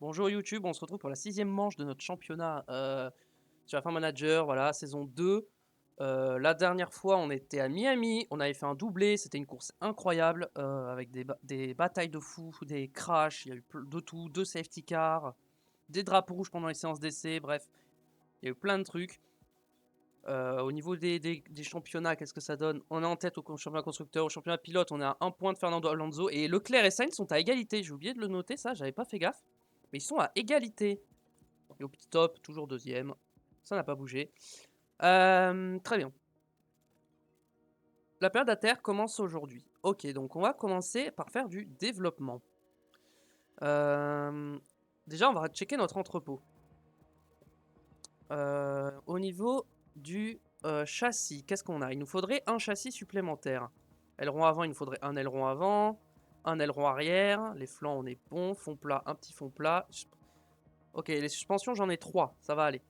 Bonjour YouTube, on se retrouve pour la 6e manche de notre championnat sur la Farm Manager, voilà, saison 2. La dernière fois, on était à Miami, on avait fait un doublé, c'était une course incroyable avec des batailles de fou, des crashs, il y a eu de tout, 2 safety cars, des drapeaux rouges pendant les séances d'essai, bref, il y a eu plein de trucs. Au niveau des championnats, qu'est-ce que ça donne? On est en tête au championnat constructeur, au championnat pilote, on est à 1 point de Fernando Alonso et Leclerc et Sainz sont à égalité. J'ai oublié de le noter, ça, j'avais pas fait gaffe. Mais ils sont à égalité. Et au petit top, toujours deuxième. Ça n'a pas bougé. Très bien. La période à terre commence aujourd'hui. Ok, donc on va commencer par faire du développement. Déjà, on va checker notre entrepôt. Au niveau du châssis, qu'est-ce qu'on a? Il nous faudrait un châssis supplémentaire. Aileron avant, il nous faudrait un aileron avant, un aileron arrière. Les flancs, on est bon. Fond plat, un petit fond plat. Ok, les suspensions, j'en ai 3. Ça va aller.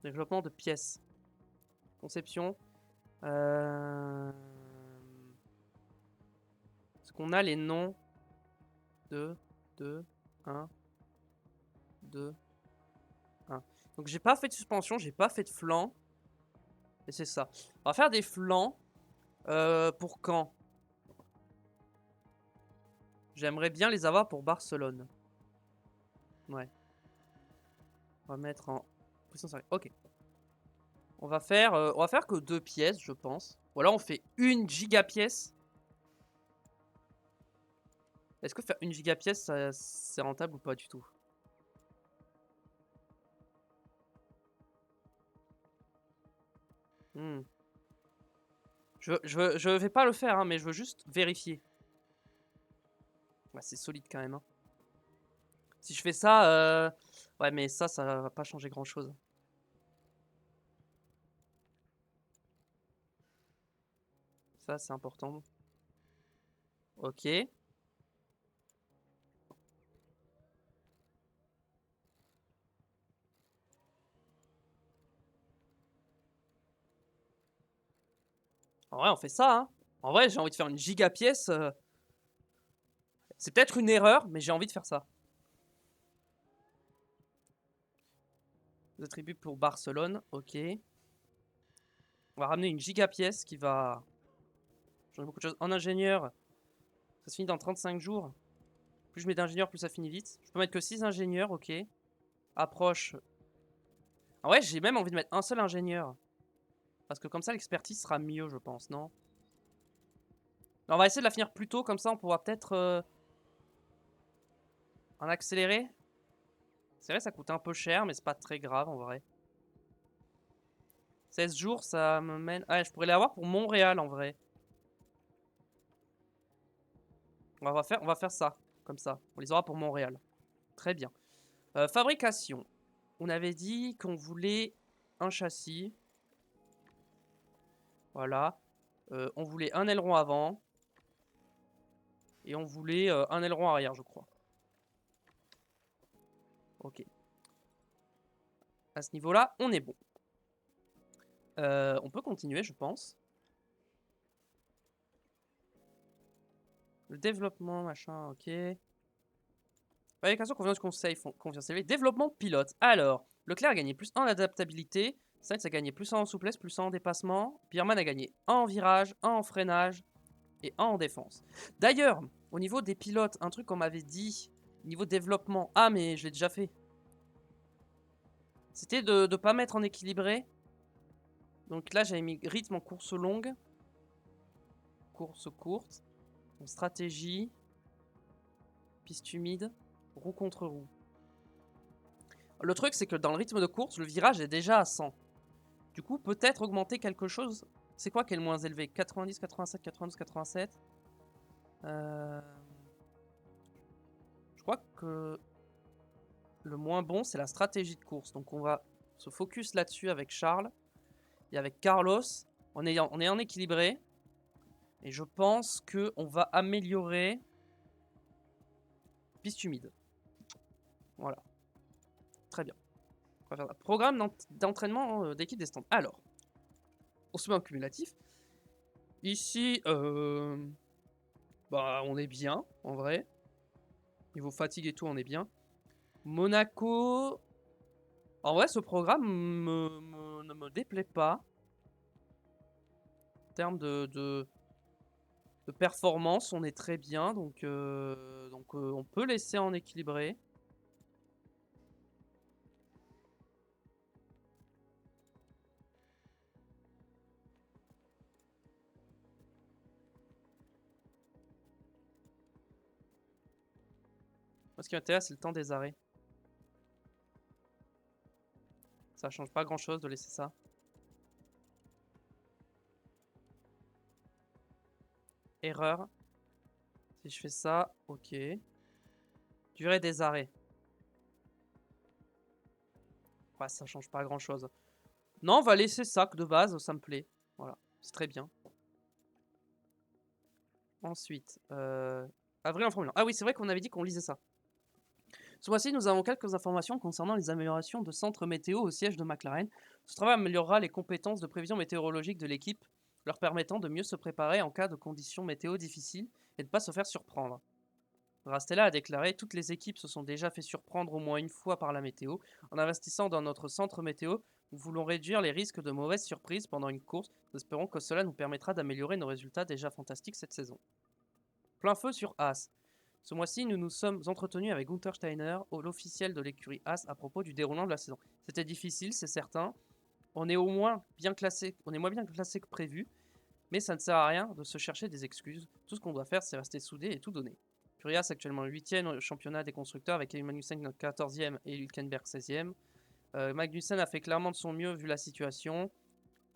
Développement de pièces. Conception. Est-ce qu'on a les noms de 2, 1, 2, 1. Donc j'ai pas fait de suspension, j'ai pas fait de flanc. Et c'est ça. On va faire des flancs. Pour quand? J'aimerais bien les avoir pour Barcelone. Ouais. On va mettre en position sérieuse. Ok. On va faire que 2 pièces, je pense. Ou alors on fait une giga pièce. Est-ce que faire une giga pièce, c'est rentable ou pas du tout? Je vais pas le faire, hein, mais je veux juste vérifier. Ouais, c'est solide quand même. Hein. Si je fais ça, ouais, mais ça va pas changer grand chose. Ça, c'est important. Ok. En vrai, on fait ça. Hein. En vrai, j'ai envie de faire une giga pièce. C'est peut-être une erreur, mais j'ai envie de faire ça. Les attributs pour Barcelone. Ok. On va ramener une giga pièce qui va changer beaucoup de choses. En ingénieur, ça se finit dans 35 jours. Plus je mets d'ingénieurs, plus ça finit vite. Je peux mettre que 6 ingénieurs, ok. Approche. En vrai, j'ai même envie de mettre un seul ingénieur. Parce que comme ça, l'expertise sera mieux, je pense, non? On va essayer de la finir plus tôt, comme ça on pourra peut-être en accélérer. C'est vrai, ça coûte un peu cher, mais c'est pas très grave en vrai. 16 jours, ça me mène... Ah, je pourrais l'avoir pour Montréal en vrai. On va faire ça, comme ça. On les aura pour Montréal. Très bien. Fabrication. On avait dit qu'on voulait un châssis. Voilà. On voulait un aileron avant. Et on voulait un aileron arrière, je crois. Ok. À ce niveau-là, on est bon. On peut continuer, je pense. Le développement, machin, ok. Fabrication, confiance, conseil, confiance élevée. Développement pilote. Alors, Leclerc a gagné plus 1 en adaptabilité. Sainz a gagné plus 1 en souplesse, plus 1 en dépassement. Pierman a gagné 1 en virage, 1 en freinage et 1 en défense. D'ailleurs, au niveau des pilotes, un truc qu'on m'avait dit, niveau développement. Ah, mais je l'ai déjà fait. C'était de ne pas mettre en équilibré. Donc là, j'avais mis rythme en course longue. Course courte. Stratégie. Piste humide. Roue contre roue. Le truc, c'est que dans le rythme de course, le virage est déjà à 100. Du coup, peut-être augmenter quelque chose. C'est quoi qui est le moins élevé? 90, 87, 92, 87 Je crois que le moins bon, c'est la stratégie de course. Donc on va se focus là-dessus avec Charles et avec Carlos. On est en équilibré. Et je pense qu'on va améliorer piste humide. Voilà. Très bien. On va faire programme d'entraînement d'équipe des stands. Alors, on se met en cumulatif. Ici, Bah, on est bien, en vrai. Niveau fatigue et tout, on est bien. Monaco... En vrai, ce programme ne me déplaît pas. En termes de performance, on est très bien. Donc on peut laisser en équilibré. Ce qui m'intéresse, c'est le temps des arrêts. Ça change pas grand chose de laisser ça. Erreur. Si je fais ça, ok. Durée des arrêts. Ouais, ça change pas grand chose. Non, on va laisser ça de base, ça me plaît. Voilà, c'est très bien. Ensuite, avril en Formule 1. Ah oui, c'est vrai qu'on avait dit qu'on lisait ça. Ce mois-ci, nous avons quelques informations concernant les améliorations de centres météo au siège de McLaren. Ce travail améliorera les compétences de prévision météorologique de l'équipe, leur permettant de mieux se préparer en cas de conditions météo difficiles et de ne pas se faire surprendre. Rastella a déclaré: toutes les équipes se sont déjà fait surprendre au moins une fois par la météo. En investissant dans notre centre météo, nous voulons réduire les risques de mauvaises surprises pendant une course. Nous espérons que cela nous permettra d'améliorer nos résultats déjà fantastiques cette saison. Plein feu sur Haas. Ce mois-ci, nous nous sommes entretenus avec Gunther Steiner, l'officiel de l'écurie Haas, à propos du déroulement de la saison. C'était difficile, c'est certain. On est moins bien classé que prévu, mais ça ne sert à rien de se chercher des excuses. Tout ce qu'on doit faire, c'est rester soudé et tout donner. Curias actuellement 8ème au championnat des constructeurs avec Magnussen 14ème et Hülkenberg 16ème. Magnussen a fait clairement de son mieux vu la situation.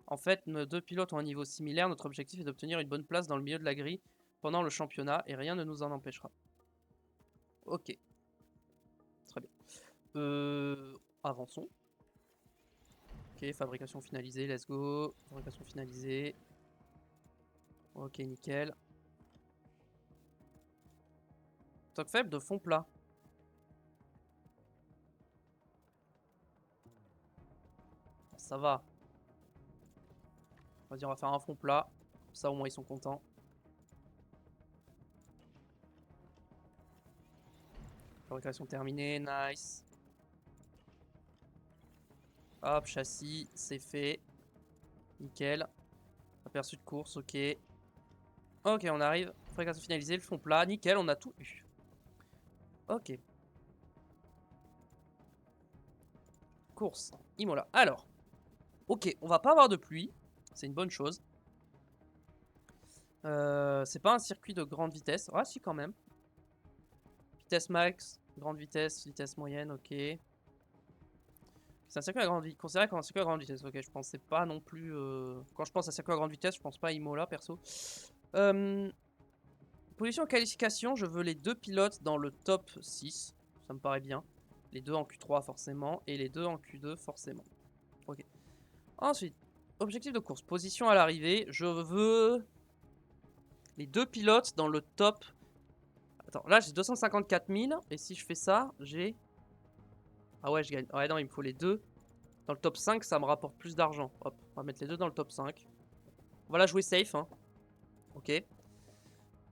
En fait, nos deux pilotes ont un niveau similaire. Notre objectif est d'obtenir une bonne place dans le milieu de la grille pendant le championnat et rien ne nous en empêchera. Ok. Très bien. Avançons. Ok, fabrication finalisée, let's go. Fabrication finalisée. Ok, nickel. Stock faible de fond plat. Ça va. Vas-y, on va faire un fond plat. Ça, au moins, ils sont contents. Fabrication terminée, nice. Hop, châssis, c'est fait. Nickel. Aperçu de course, ok. Ok, on arrive. Fabrication finalisée, le fond plat, nickel, on a tout eu. Ok. Course, Imola. Alors, ok, on va pas avoir de pluie. C'est une bonne chose. C'est pas un circuit de grande vitesse. Ah, si, quand même. Vitesse max, grande vitesse moyenne, ok. C'est un circuit à grande vitesse. Considéré comme un circuit à grande vitesse, ok. Je pensais pas non plus. Quand je pense à circuit à grande vitesse, je pense pas à Imola, perso. Position qualification, je veux les deux pilotes dans le top 6. Ça me paraît bien. Les deux en Q3 forcément. Et les deux en Q2 forcément. Ok. Ensuite, objectif de course. Position à l'arrivée. Je veux les deux pilotes dans le top. Attends, là j'ai 254 000. Et si je fais ça, j'ai... Ah ouais, je gagne. Ouais, non, il me faut les deux. Dans le top 5, ça me rapporte plus d'argent. Hop, on va mettre les deux dans le top 5. On va la jouer safe. Hein. Ok.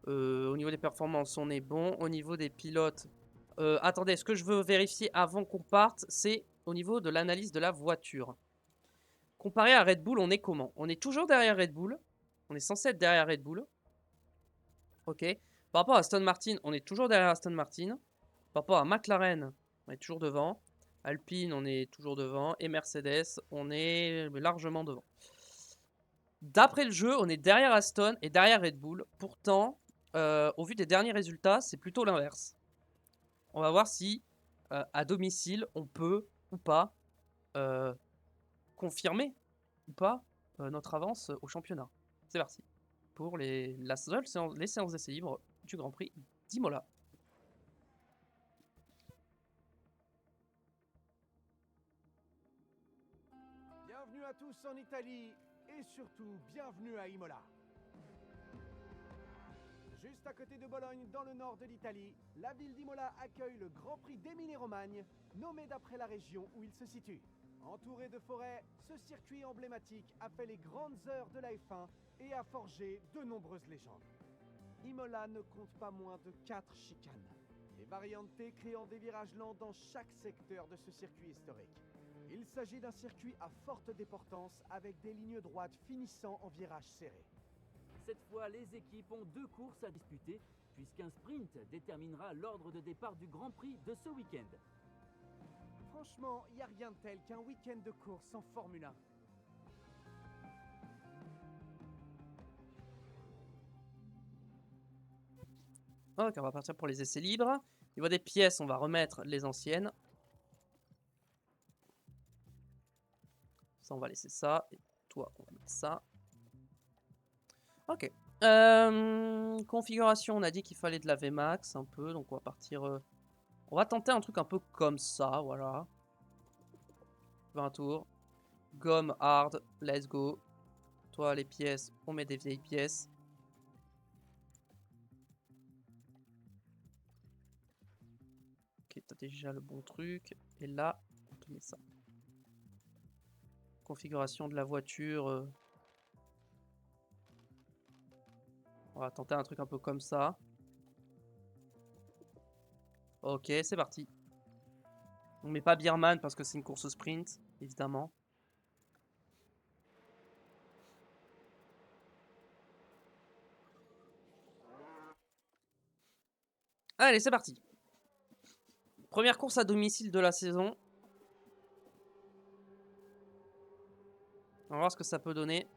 Au niveau des performances, on est bon. Au niveau des pilotes... attendez, ce que je veux vérifier avant qu'on parte, c'est au niveau de l'analyse de la voiture. Comparé à Red Bull, on est comment? On est toujours derrière Red Bull. On est censé être derrière Red Bull. Ok. Par rapport à Aston Martin, on est toujours derrière Aston Martin. Par rapport à McLaren, on est toujours devant. Alpine, on est toujours devant. Et Mercedes, on est largement devant. D'après le jeu, on est derrière Aston et derrière Red Bull. Pourtant, au vu des derniers résultats, c'est plutôt l'inverse. On va voir si, à domicile, on peut ou pas confirmer ou pas notre avance au championnat. C'est parti. Pour les séances d'essai libre du Grand Prix d'Imola. Bienvenue à tous en Italie et surtout bienvenue à Imola. Juste à côté de Bologne, dans le nord de l'Italie, la ville d'Imola accueille le Grand Prix d'Émilie-Romagne, nommé d'après la région où il se situe. Entouré de forêts, ce circuit emblématique a fait les grandes heures de la F1 et a forgé de nombreuses légendes. Imola ne compte pas moins de 4 chicanes. Les variantes créant des virages lents dans chaque secteur de ce circuit historique. Il s'agit d'un circuit à forte déportance avec des lignes droites finissant en virages serrés. Cette fois, les équipes ont 2 courses à disputer, puisqu'un sprint déterminera l'ordre de départ du Grand Prix de ce week-end. Franchement, il n'y a rien de tel qu'un week-end de course en Formule 1. Ok, on va partir pour les essais libres. Au niveau des pièces, on va remettre les anciennes. Ça, on va laisser ça. Et toi, on va mettre ça. Ok. Configuration, on a dit qu'il fallait de la VMAX un peu. Donc on va partir... on va tenter un truc un peu comme ça, voilà. 20 tours. Gomme hard, let's go. Toi, les pièces, on met des vieilles pièces. Ok, t'as déjà le bon truc. Et là, on te met ça. Configuration de la voiture. On va tenter un truc un peu comme ça. Ok, c'est parti. On met pas Beerman parce que c'est une course sprint, évidemment. Allez, c'est parti. Première course à domicile de la saison. On va voir ce que ça peut donner.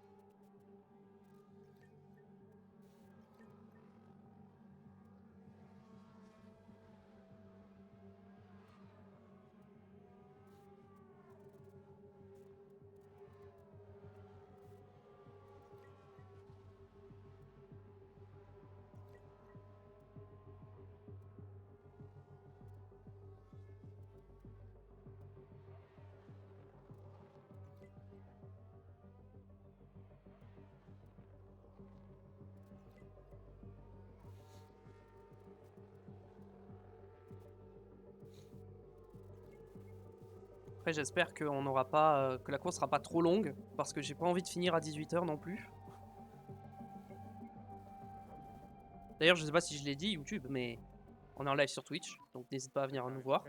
Après, j'espère qu'on n'aura pas, que la course sera pas trop longue, parce que j'ai pas envie de finir à 18 h non plus. D'ailleurs, je sais pas si je l'ai dit, YouTube, mais on est en live sur Twitch, donc n'hésite pas à venir nous voir.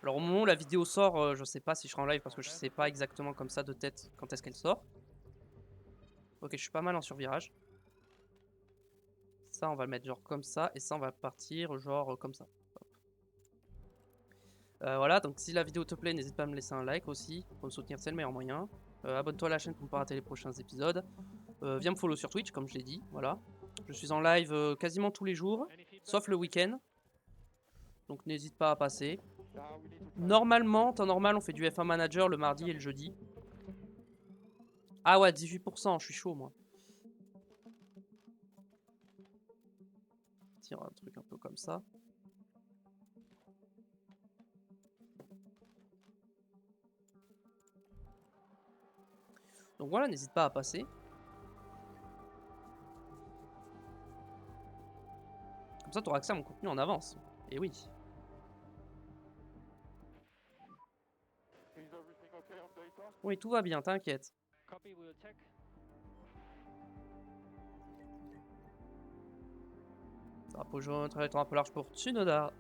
Alors au moment où la vidéo sort, je sais pas si je serai en live, parce que je sais pas exactement comme ça de tête quand est-ce qu'elle sort. Ok, je suis pas mal en survirage. Ça, on va le mettre genre comme ça, et ça, on va partir genre comme ça. Voilà, donc si la vidéo te plaît, n'hésite pas à me laisser un like aussi, pour me soutenir, c'est le meilleur moyen. Abonne-toi à la chaîne pour ne pas rater les prochains épisodes. Viens me follow sur Twitch, comme je l'ai dit, voilà. Je suis en live quasiment tous les jours, sauf le week-end. Donc n'hésite pas à passer. Normalement, temps normal, on fait du F1 Manager le mardi et le jeudi. Ah ouais, 18%, je suis chaud moi. Tire un truc un peu comme ça. Donc voilà, n'hésite pas à passer. Comme ça, tu auras accès à mon contenu en avance. Et oui. Oui, tout va bien, t'inquiète. Drapeau jaune, trajectoire un peu large pour Tsunoda.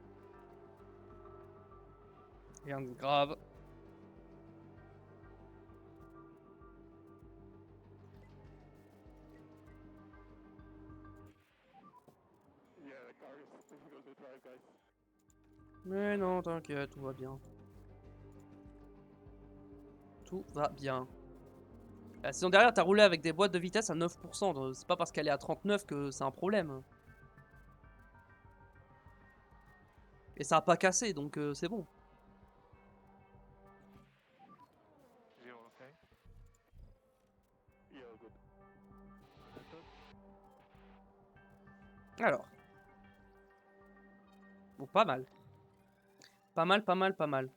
Rien de grave. Mais non, t'inquiète, tout va bien. Tout va bien. La saison dernière, t'as roulé avec des boîtes de vitesse à 9%. Donc c'est pas parce qu'elle est à 39 que c'est un problème. Et ça a pas cassé, donc c'est bon. Alors. Bon, pas mal. Pas mal, pas mal, pas mal.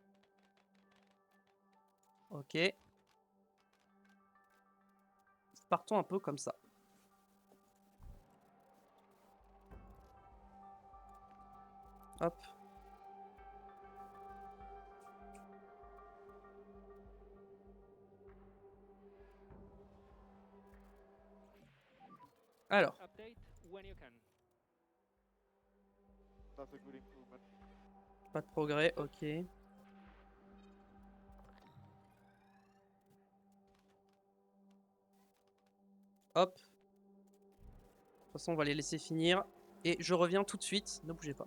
Ok. Partons un peu comme ça. Hop. Alors. when you can. That's a good improvement. Pas de progrès, ok. Hop. De toute façon, on va les laisser finir. Et je reviens tout de suite, ne bougez pas.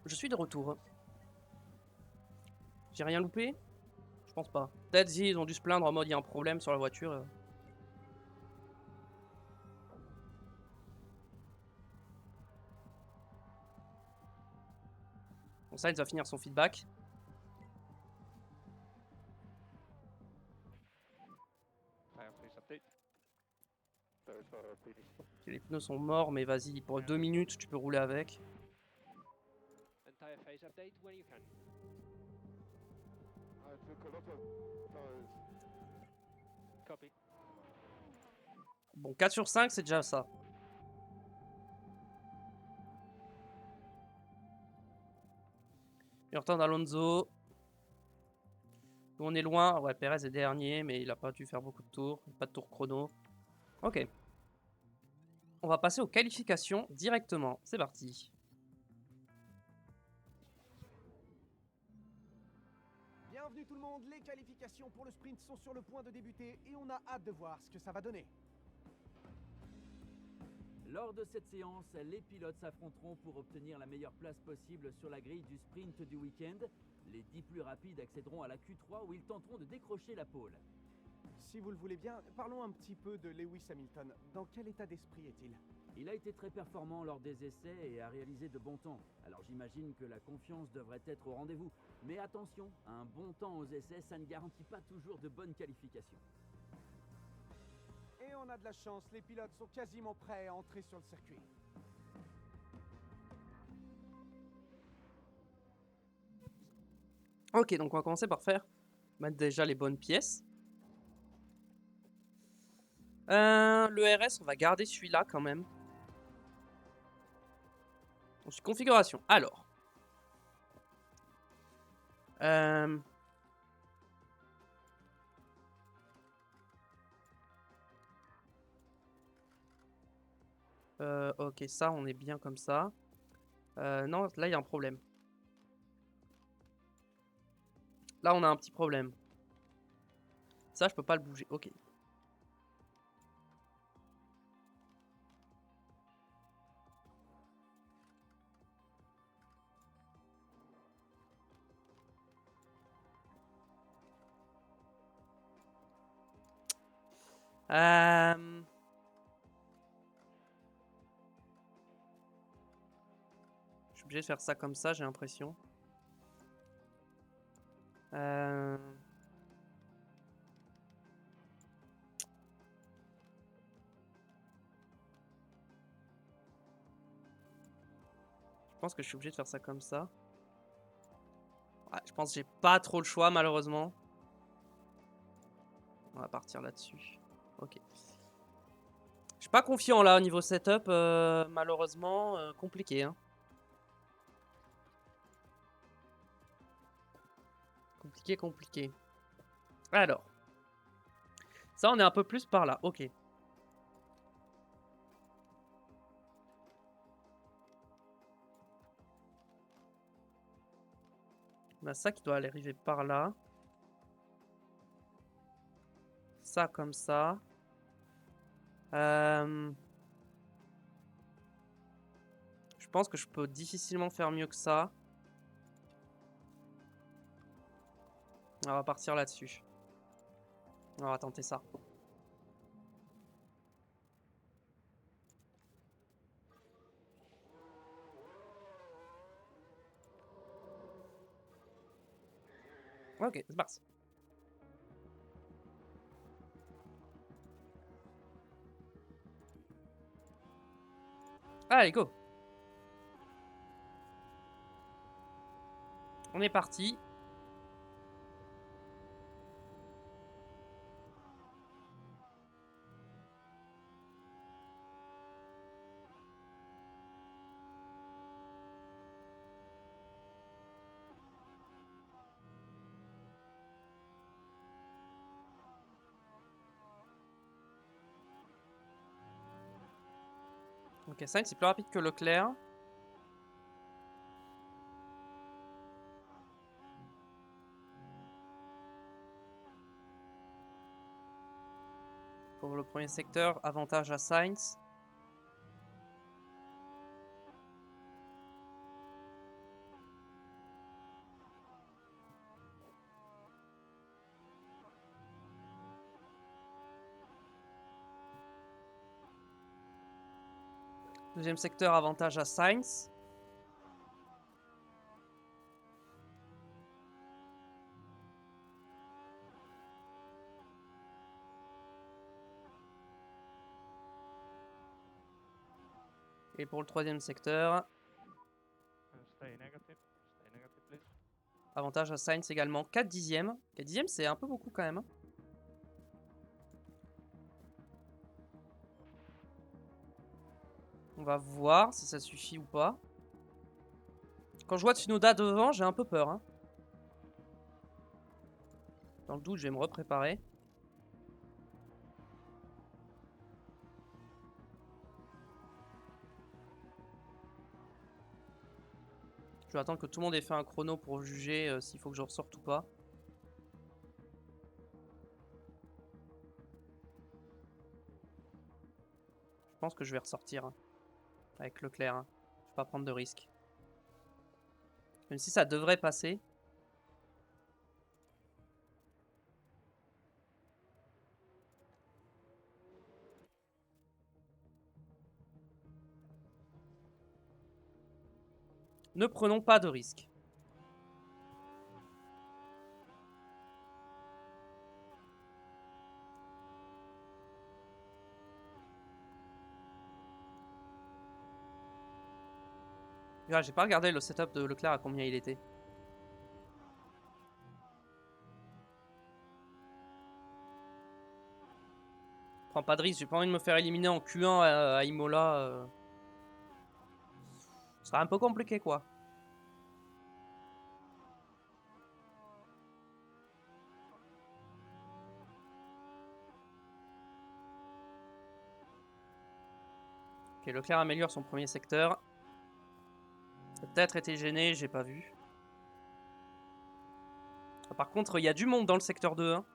Je suis de retour. J'ai rien loupé? Je pense pas. Peut-être si ils ont dû se plaindre en mode il y a un problème sur la voiture. Bon, ça, il va finir son feedback. Tire phase update. Ok, les pneus sont morts, mais vas-y, pour 2 minutes, tu peux rouler avec. And tire phase update when you can. I took a lot of tires. Copy. Bon, 4 sur 5, c'est déjà ça. Il retourne Alonso. Nous, on est loin. Ouais, Perez est dernier, mais il a pas dû faire beaucoup de tours. Pas de tour chrono. Ok. On va passer aux qualifications directement. C'est parti. Bienvenue tout le monde, les qualifications pour le sprint sont sur le point de débuter et on a hâte de voir ce que ça va donner. Lors de cette séance, les pilotes s'affronteront pour obtenir la meilleure place possible sur la grille du sprint du week-end. Les 10 plus rapides accéderont à la Q3 où ils tenteront de décrocher la pole. Si vous le voulez bien, parlons un petit peu de Lewis Hamilton. Dans quel état d'esprit est-il? Il a été très performant lors des essais et a réalisé de bons temps. Alors j'imagine que la confiance devrait être au rendez-vous. Mais attention, un bon temps aux essais, ça ne garantit pas toujours de bonnes qualifications. Et on a de la chance, les pilotes sont quasiment prêts à entrer sur le circuit. Ok, donc on va commencer par mettre déjà les bonnes pièces. Le RS, on va garder celui-là quand même. Ensuite, configuration. Alors. Ok, ça, on est bien comme ça. Non, là, il y a un problème. Là, on a un petit problème. Ça, je peux pas le bouger. Ok. Je suis obligé de faire ça comme ça, j'ai l'impression. Je pense que je suis obligé de faire ça comme ça. Ouais, je pense que j'ai pas trop le choix, malheureusement. On va partir là-dessus. Ok. Je suis pas confiant là au niveau setup, malheureusement, compliqué. Hein. Compliqué. Alors. Ça, on est un peu plus par là. Ok. On a ça qui doit aller arriver par là. Ça comme ça. Je pense que je peux difficilement faire mieux que ça. On va partir là-dessus. On va tenter ça. Ok, c'est parti. Allez, go. On est parti. Ok, Sainz c'est plus rapide que Leclerc. Pour le premier secteur, avantage à Sainz. Deuxième secteur, avantage à Sainz. Et pour le troisième secteur, Stay negative, please. avantage à Sainz également. 4 dixièmes. 4 dixièmes, c'est un peu beaucoup quand même. On va voir si ça suffit ou pas. Quand je vois Tsunoda devant, j'ai un peu peur. Hein. Dans le doute, je vais me repréparer. Je vais attendre que tout le monde ait fait un chrono pour juger s'il faut que je ressorte ou pas. Je pense que je vais ressortir hein, avec Leclerc. Hein. Je vais pas prendre de risque. Même si ça devrait passer. Ne prenons pas de risque. J'ai pas regardé le setup de Leclerc à combien il était. Prends pas de risque, j'ai pas envie de me faire éliminer en Q1 à Imola. Ce sera un peu compliqué quoi. Ok, Leclerc améliore son premier secteur. Peut-être été gêné, j'ai pas vu. Par contre, il y a du monde dans le secteur 2. Hein.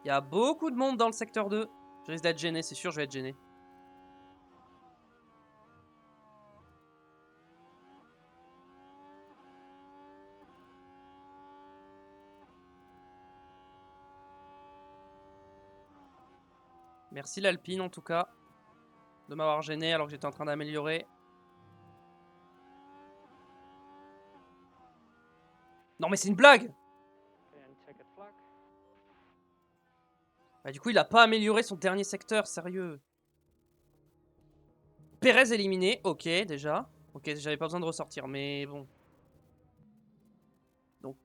Il y a beaucoup de monde dans le secteur 2. Je risque d'être gêné, c'est sûr, je vais être gêné. Merci l'Alpine en tout cas de m'avoir gêné alors que j'étais en train d'améliorer. Non mais c'est une blague! Okay, and checkered flag. Bah, du coup il a pas amélioré son dernier secteur, sérieux. Pérez éliminé, ok déjà. Ok, j'avais pas besoin de ressortir, mais bon. Donc,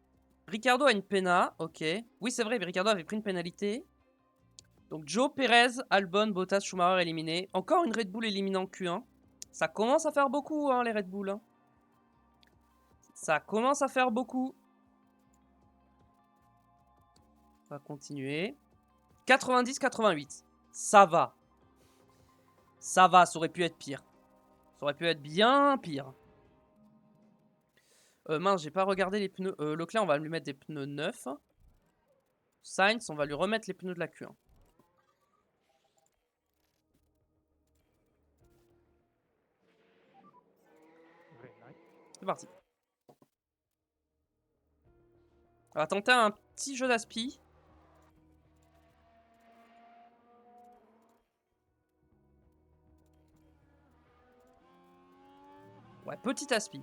Ricciardo a une péna, ok. Oui c'est vrai, Ricciardo avait pris une pénalité. Donc Joe, Pérez, Albon, Bottas, Schumacher éliminés. Encore une Red Bull éliminée en Q1. Ça commence à faire beaucoup hein, les Red Bull. Hein. Ça commence à faire beaucoup. On va continuer. 90-88. Ça va. Ça va, ça aurait pu être pire. Ça aurait pu être bien pire. Mince, j'ai pas regardé les pneus. Leclerc, on va lui mettre des pneus neufs. Sainz, on va lui remettre les pneus de la Q1. Very nice. C'est parti. On va tenter un petit jeu d'aspi. Ouais, petit aspi.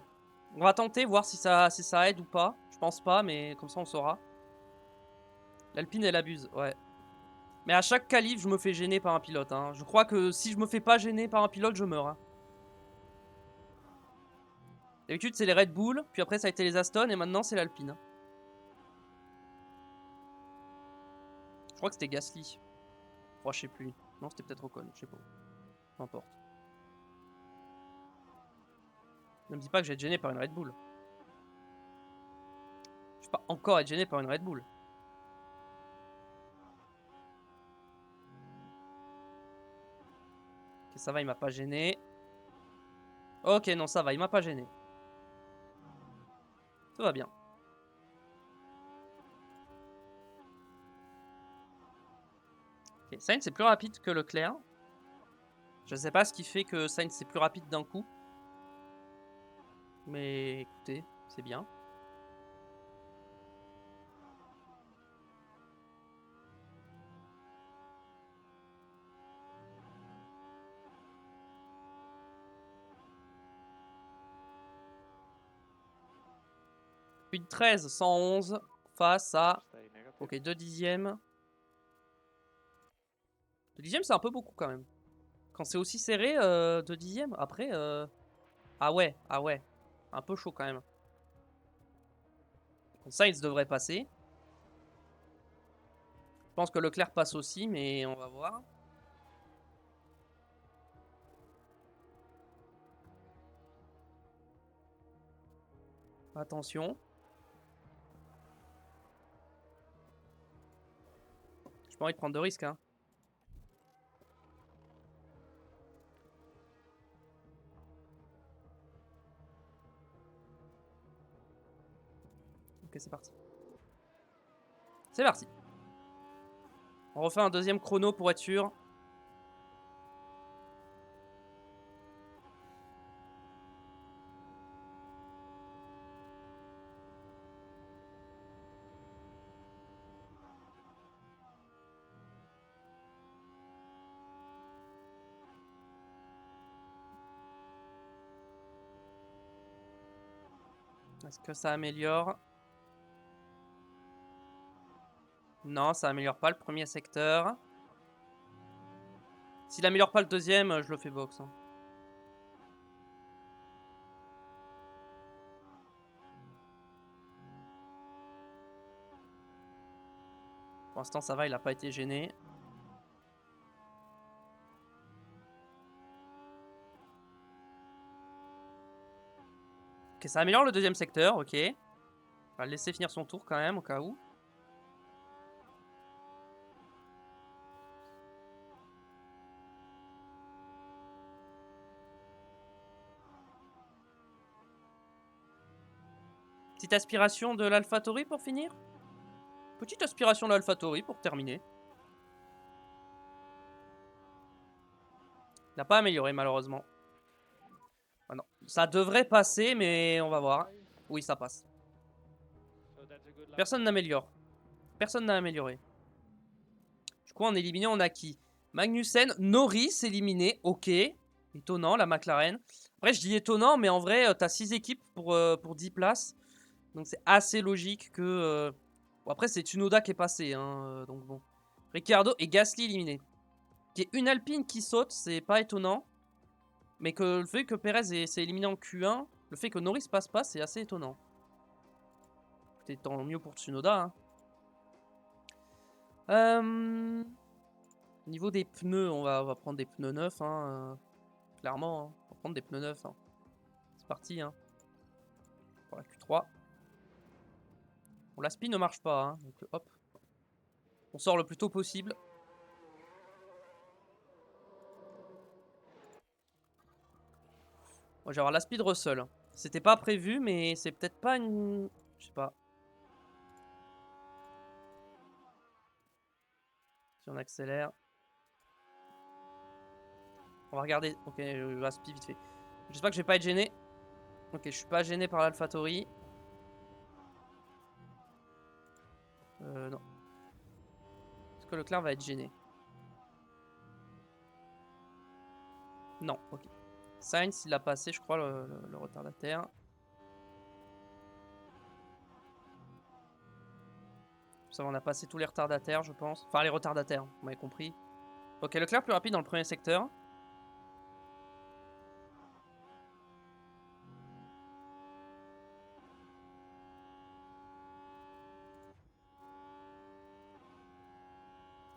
On va tenter, voir si ça aide ou pas. Je pense pas, mais comme ça on saura. L'Alpine, elle abuse, ouais. Mais à chaque qualif, je me fais gêner par un pilote. Hein. Je crois que si je me fais pas gêner par un pilote, je meurs. Hein. D'habitude, c'est les Red Bull, puis après, ça a été les Aston, et maintenant, c'est l'Alpine. Hein. Je crois que c'était Gasly. Oh, je sais plus. Non, c'était peut-être Ocon, je sais pas. Peu importe. Ne me dis pas que je vais être gêné par une Red Bull. Je vais pas encore être gêné par une Red Bull. Ok, ça va, il m'a pas gêné. Ok, non, ça va, il m'a pas gêné. Tout va bien. Ok, Sainz c'est plus rapide que Leclerc. Je sais pas ce qui fait que Sainz c'est plus rapide d'un coup. Mais écoutez, c'est bien. Puis 13, 111 face à... Stay negative. Ok, 2 dixièmes. 2 dixièmes c'est un peu beaucoup quand même. Quand c'est aussi serré, 2 dixièmes, après... Ah ouais, ah ouais. Un peu chaud quand même. Sainz devrait passer. Je pense que Leclerc passe aussi, mais on va voir. Attention. J'ai pas envie de prendre de risques. Hein. Ok, c'est parti. C'est parti. On refait un deuxième chrono pour être sûr. Est-ce que ça améliore? Non, ça améliore pas le premier secteur. S'il améliore pas le deuxième, je le fais box. Hein. Pour l'instant, ça va, il a pas été gêné. Ok, ça améliore le deuxième secteur, ok. On va le laisser finir son tour quand même, au cas où. Petite aspiration de l'AlphaTauri pour finir. Petite aspiration de l'AlphaTauri pour terminer. Il n'a pas amélioré malheureusement. Ah non. Ça devrait passer, mais on va voir. Oui, ça passe. So that's a good lap. Personne n'améliore. Personne n'a amélioré. Du coup, en éliminé, on a qui? Magnussen, Norris éliminé, ok. Étonnant, la McLaren. Après, je dis étonnant, mais en vrai, t'as 6 équipes pour 10 places. Donc c'est assez logique que... Bon, après, c'est Tsunoda qui est passé, hein, donc bon. Ricciardo et Gasly éliminés. Qu'il y ait une Alpine qui saute, c'est pas étonnant. Mais que le fait que Perez s'est éliminé en Q1, le fait que Norris passe pas, c'est assez étonnant. Écoutez, tant mieux pour Tsunoda. Hein. Niveau des pneus, on va prendre des pneus neufs. Hein, clairement, hein. On va prendre des pneus neufs. Hein. C'est parti. Hein. Pour la Q3. Bon, la spin ne marche pas. Hein, donc hop. On sort le plus tôt possible. Moi, je vais avoir la speed Russell. C'était pas prévu, mais c'est peut-être pas une... Je sais pas. Si on accélère. On va regarder. Ok, je vais speed vite fait. J'espère que je vais pas être gêné. Ok, je suis pas gêné par l'AlphaTauri. Non. Est-ce que Leclerc va être gêné? Non, ok. Sainz, il a passé, je crois, le retardataire. Ça va, on a passé tous les retardataires, je pense. Enfin, les retardataires, vous m'avez compris. Ok, Leclerc plus rapide dans le premier secteur.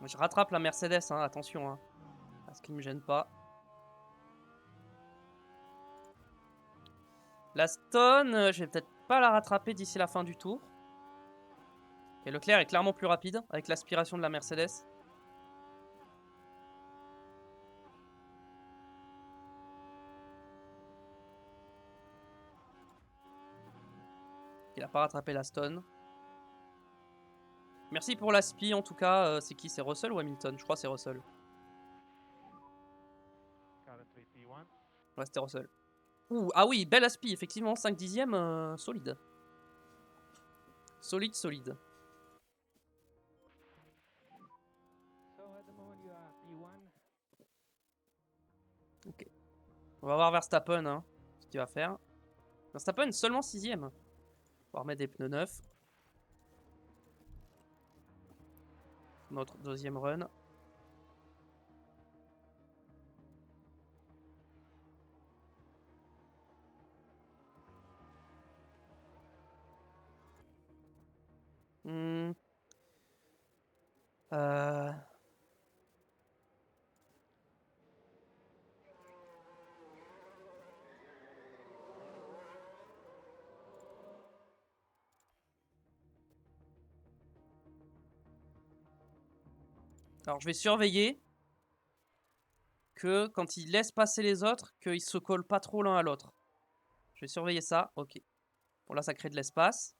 Je rattrape la Mercedes, hein, attention. Hein, parce qu'il ne me gêne pas. La Stone, je vais peut-être pas la rattraper d'ici la fin du tour. Et Leclerc est clairement plus rapide avec l'aspiration de la Mercedes. Il n'a pas rattrapé la Stone. Merci pour l'aspi en tout cas. C'est qui? C'est Russell ou Hamilton? Je crois que c'est Russell. Currently P1. Ouais, c'était Russell. Ouh, ah oui, belle aspi, effectivement. 5 dixièmes, solide. Solide, solide. So at the moment you are P1. Ok. On va voir Verstappen, hein, ce qu'il va faire. Verstappen seulement 6ème. On va remettre des pneus neufs. Notre deuxième run. Hmm. Euh... Alors je vais surveiller que quand il laisse passer les autres, qu'ils se collent pas trop l'un à l'autre. Je vais surveiller ça, ok. Bon là ça crée de l'espace.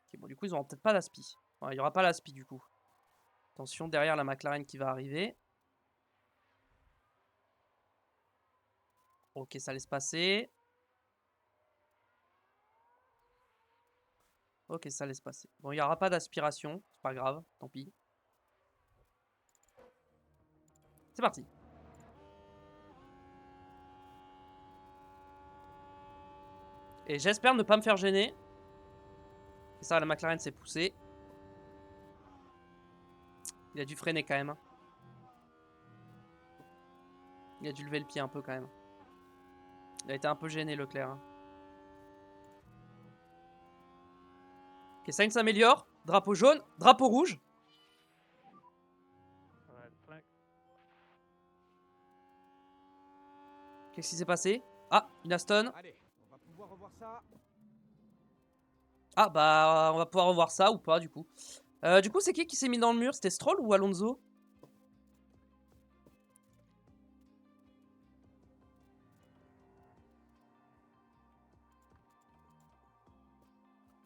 Ok, bon du coup ils auront peut-être pas l'aspi. Ouais, il n'y aura pas l'aspi du coup. Attention derrière la McLaren qui va arriver. Ok, ça laisse passer. Ok, ça laisse passer. Bon, il n'y aura pas d'aspiration, c'est pas grave, tant pis. C'est parti. Et j'espère ne pas me faire gêner. Et ça, la McLaren s'est poussée. Il a dû freiner quand même. Il a dû lever le pied un peu quand même. Il a été un peu gêné, Leclerc. Ok, Sainz s'améliore. Drapeau jaune, drapeau rouge. Red flag. Qu'est-ce qui s'est passé? Ah, une Aston. Allez, on va pouvoir revoir ça. Ah, bah, on va pouvoir revoir ça ou pas, du coup. Du coup, c'est qui s'est mis dans le mur? C'était Stroll ou Alonso?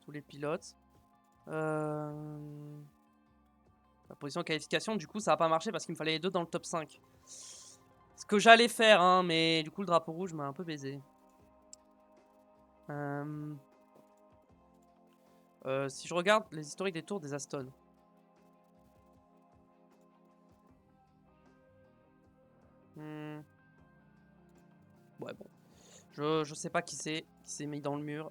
Tous les pilotes. La position de qualification, du coup, ça n'a pas marché parce qu'il me fallait les deux dans le top 5. Ce que j'allais faire, hein, mais du coup, le drapeau rouge m'a un peu baisé. Si je regarde les historiques des tours des Aston. Ouais, bon. Je sais pas qui s'est mis dans le mur.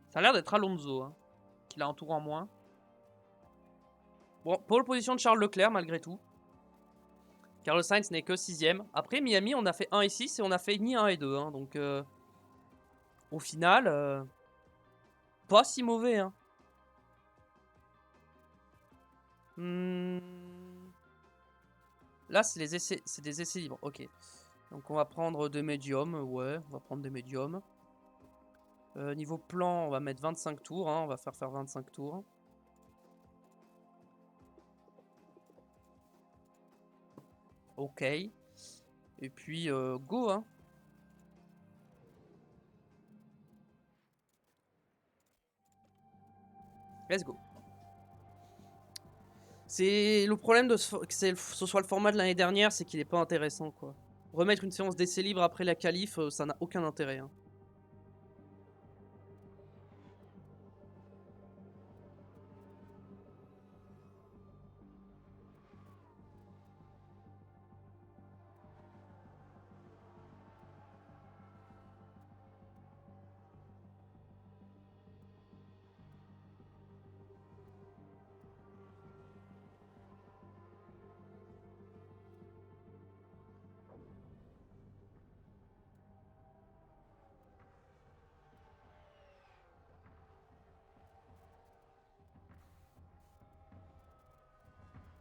Ça a l'air d'être Alonso, hein, qu'il a un tour en moins. Bon, pole position de Charles Leclerc, malgré tout. Carlos Sainz n'est que 6ème. Après, Miami, on a fait 1 et 6 et on a fait ni 1 et 2. Hein, donc, au final, pas si mauvais. Hein. Là, c'est des essais libres. Ok. Donc, on va prendre des médiums. Ouais, on va prendre des médiums. Niveau plan, on va mettre 25 tours. Hein, on va faire 25 tours. Ok. Et puis, go. Hein. Let's go. C'est le problème que ce soit le format de l'année dernière, c'est qu'il n'est pas intéressant, quoi. Remettre une séance d'essai libre après la qualif, ça n'a aucun intérêt. Hein.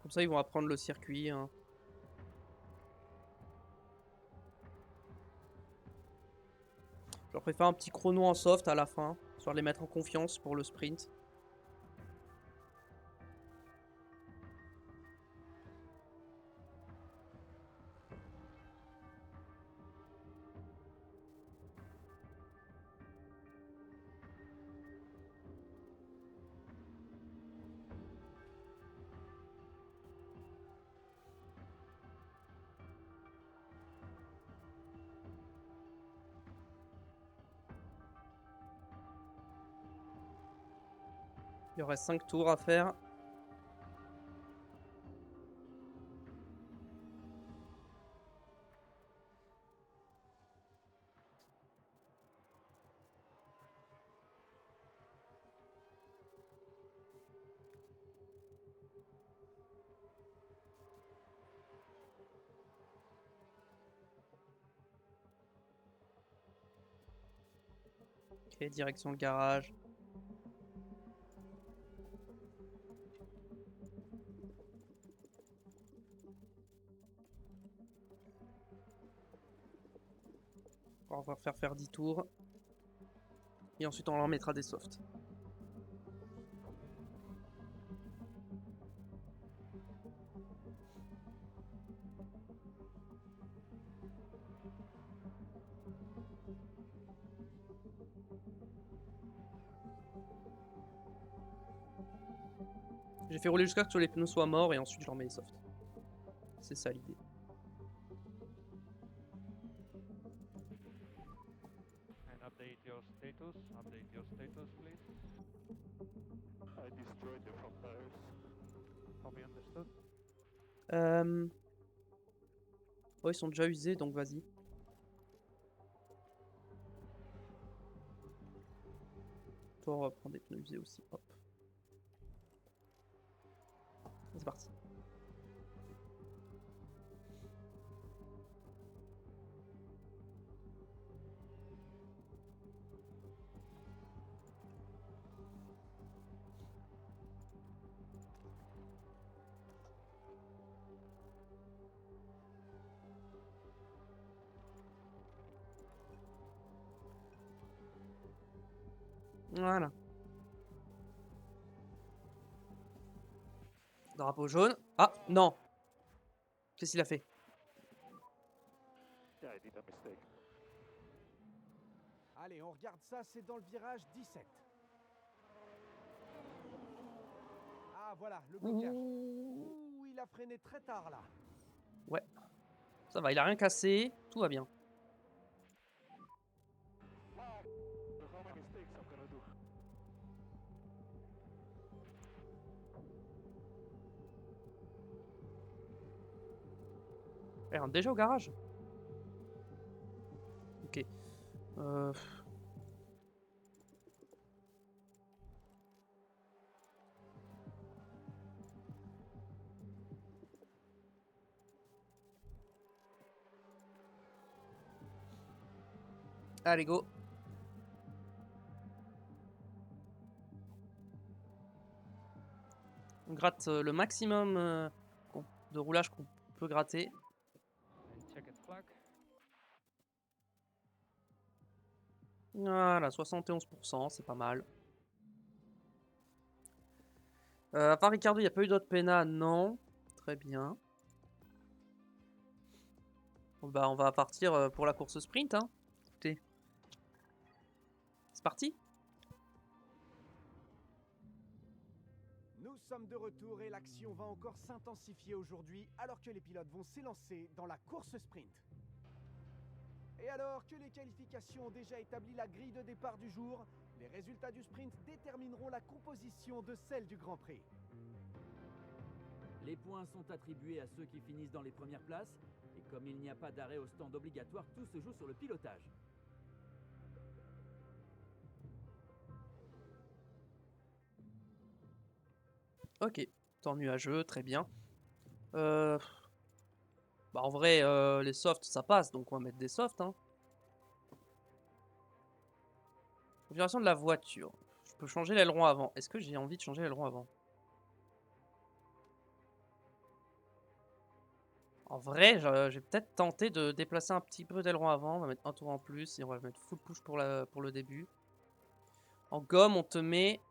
Comme ça, ils vont apprendre le circuit. Hein. Je leur préfère un petit chrono en soft à la fin, histoire de les mettre en confiance pour le sprint. Il y aurait 5 tours à faire. Ok, direction le garage. On va faire 10 tours. Et ensuite on leur mettra des softs. J'ai fait rouler jusqu'à ce que les pneus soient morts et ensuite je leur mets les softs. C'est ça l'idée. And update your status. Update your status, please. I destroyed the front tires. Copy understood. Oh, ils sont déjà usés donc vas-y. Toi, on va prendre des pneus usés aussi. Hop. C'est parti. Voilà. Drapeau jaune. Ah, non. Qu'est-ce qu'il a fait? Yeah, I did a mistake. Allez, on regarde ça, c'est dans le virage 17. Ah voilà, le blocage. Ouh, il a freiné très tard là. Ouais. Ça va, il a rien cassé. Tout va bien. So how many mistakes I'm gonna do? Elle rentre déjà au garage. Ok. Allez, go. On gratte le maximum de roulage qu'on peut gratter. And check it flag. Voilà, 71%, c'est pas mal. À part Ricardo, il n'y a pas eu d'autres pénas? Non. Très bien. Bon, bah, on va partir pour la course sprint. Hein. Écoutez. C'est parti. Nous sommes de retour et l'action va encore s'intensifier aujourd'hui alors que les pilotes vont s'élancer dans la course sprint. Et alors que les qualifications ont déjà établi la grille de départ du jour, les résultats du sprint détermineront la composition de celle du Grand Prix. Les points sont attribués à ceux qui finissent dans les premières places, et comme il n'y a pas d'arrêt au stand obligatoire, tout se joue sur le pilotage. Ok. Temps nuageux, très bien. Bah, en vrai, les softs, ça passe, donc on va mettre des softs. Hein. Configuration de la voiture. Je peux changer l'aileron avant. Est-ce que j'ai envie de changer l'aileron avant? En vrai, j'ai peut-être tenté de déplacer un petit peu d'aileron avant. On va mettre un tour en plus et on va mettre full push pour le début. En gomme, on te met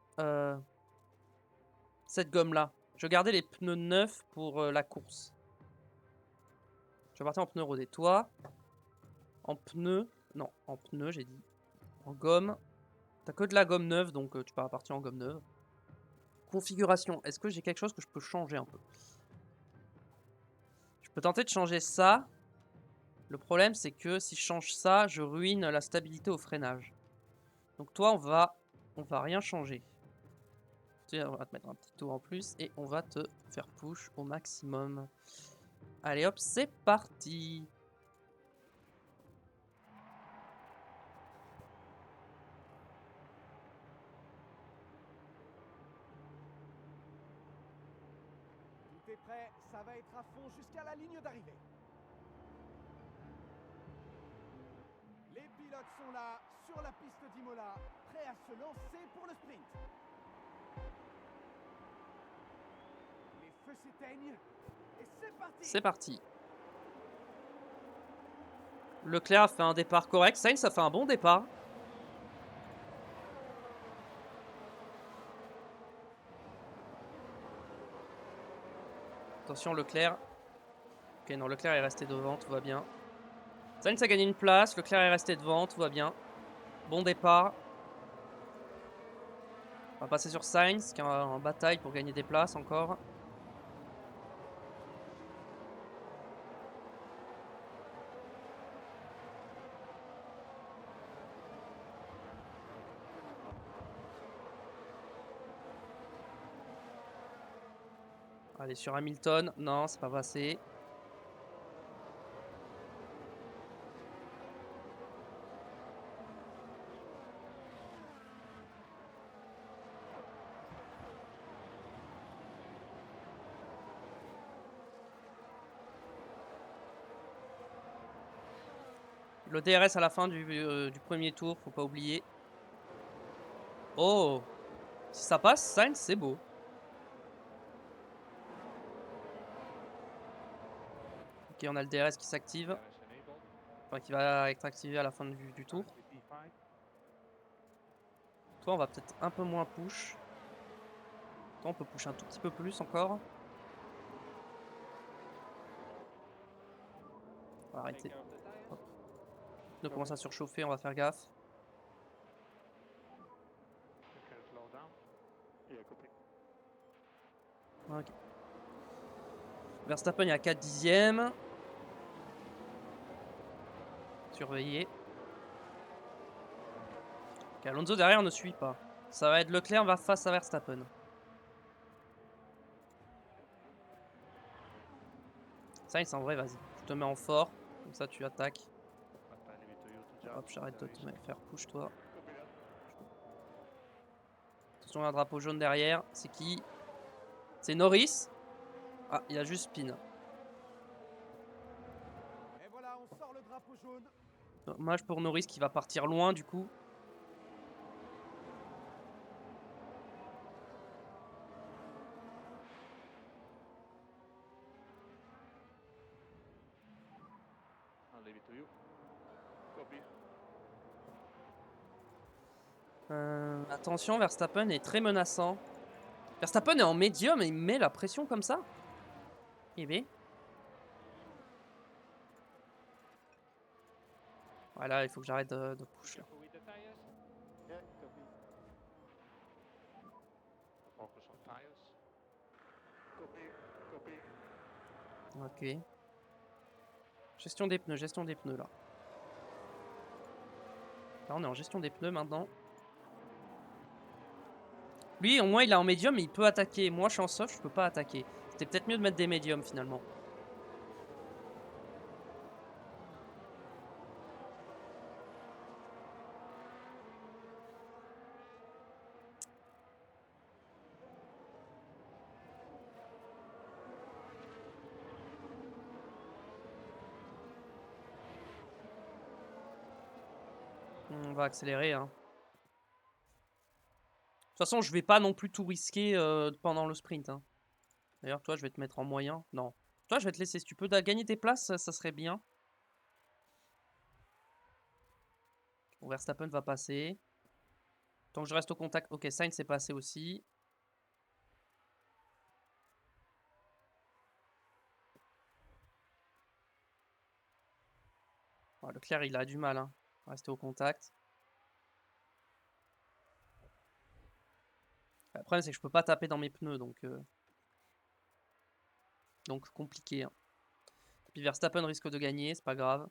cette gomme-là. Je vais garder les pneus neufs pour la course. Je vais partir en pneu rodé. Toi, en pneu... Non, en pneu, j'ai dit. En gomme. T'as que de la gomme neuve, donc tu peux partir en gomme neuve. Configuration. Est-ce que j'ai quelque chose que je peux changer un peu? Je peux tenter de changer ça. Le problème, c'est que si je change ça, je ruine la stabilité au freinage. Donc toi, on va rien changer. On va te mettre un petit tour en plus et on va te faire push au maximum. Allez hop, c'est parti. Tout est prêt, ça va être à fond jusqu'à la ligne d'arrivée. Les pilotes sont là, sur la piste d'Imola, prêts à se lancer pour le sprint. Les feux s'éteignent et c'est parti. C'est parti. Leclerc a fait un départ correct. Sainz a fait un bon départ. Attention Leclerc. Ok, non, Leclerc est resté devant, tout va bien. Sainz a gagné une place, Leclerc est resté devant, tout va bien. Bon départ. On va passer sur Sainz qui est en bataille pour gagner des places encore. Allez, sur Hamilton. Non, c'est pas passé. Le DRS à la fin du premier tour, faut pas oublier. Oh! Si ça passe, Sainz, c'est beau. Ok, on a le DRS qui s'active. DRS enabled. Enfin, qui va être activé à la fin du tour. P5. Toi, on va peut-être un peu moins push. Toi, on peut push un tout petit peu plus encore. On va arrêter. Take care of the tires. Hop. Nous commence à surchauffer, on va faire gaffe. You can slow down. Yeah, copy. Ok. Verstappen est à 4 dixièmes. Surveillé. Ok, Alonso derrière ne suit pas. Ça va être Leclerc va face à Verstappen. Sainz, en vrai, vas-y. Je te mets en fort. Comme ça, tu attaques. But I leave it to you to jump. Hop, j'arrête de There te is- faire push-toi. Copy that. Attention, un drapeau jaune derrière. C'est qui? C'est Norris. Ah, il a juste spin. Et voilà, on sort le drapeau jaune. Dommage pour Norris qui va partir loin du coup. I'll leave it to you. Copy. Attention, Verstappen est très menaçant. Verstappen est en médium et il met la pression comme ça. Eh bien. Voilà, il faut que j'arrête de push là. Careful with the tires. Yeah, copy. Focus on tires. Copy. Copy. Ok. Gestion des pneus là. Là, on est en gestion des pneus maintenant. Lui, au moins, il est en médium et il peut attaquer. Moi, je suis en soft, je peux pas attaquer. C'était peut-être mieux de mettre des médiums finalement. On va accélérer. Hein. De toute façon, je vais pas non plus tout risquer pendant le sprint. Hein. D'ailleurs, toi, je vais te mettre en moyen. Non. Toi, je vais te laisser. Si tu peux gagner tes places, ça serait bien. Bon, Verstappen va passer. Tant que je reste au contact. Ok, Sainz s'est passé aussi. Ouais, Leclerc, il a du mal, hein, à rester au contact. Le problème, c'est que je peux pas taper dans mes pneus, donc compliqué, hein. Puis Verstappen risque de gagner, c'est pas grave.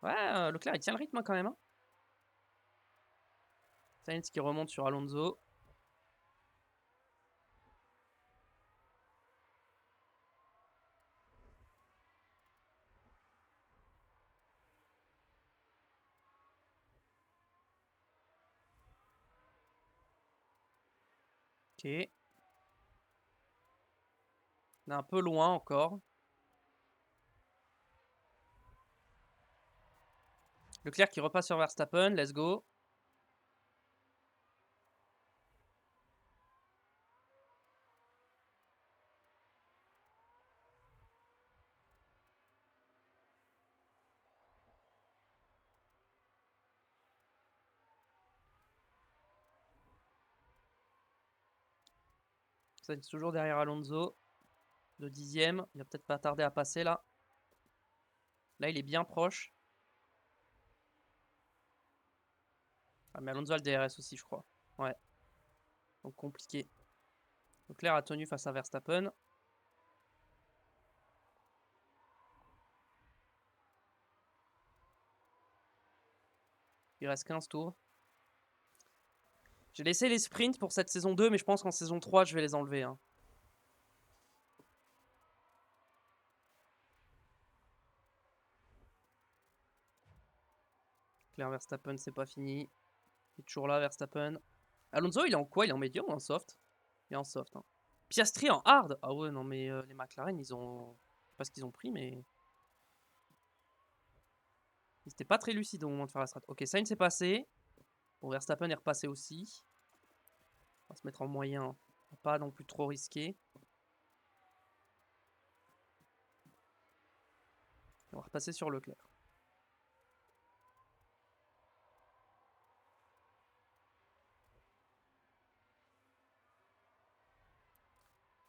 Ouais, Leclerc, il tient le rythme hein, quand même, hein. Sainz qui remonte sur Alonso. Ok. On est un peu loin encore. Leclerc qui repasse sur Verstappen, let's go. Sainz toujours derrière Alonso. De 10e. Il va peut-être pas tarder à passer là. Là, il est bien proche. Ah, mais Alonso a le DRS aussi, je crois. Ouais. Donc compliqué. Leclerc a tenu face à Verstappen. Il reste 15 tours. J'ai laissé les sprints pour cette saison 2, mais je pense qu'en saison 3, je vais les enlever, hein. Leclerc, Verstappen, c'est pas fini. Il est toujours là, Verstappen. Alonso, il est en quoi? Il est en médium ou en soft? Il est en soft, hein. Piastri en hard? Ah ouais, non, mais les McLaren, ils ont. Je sais pas ce qu'ils ont pris, mais. Ils étaient pas très lucides au moment de faire la strat. Ok, Sainz s'est passé. Bon, Verstappen est repassé aussi. On va se mettre en moyen. On va pas non plus trop risquer. On va repasser sur Leclerc.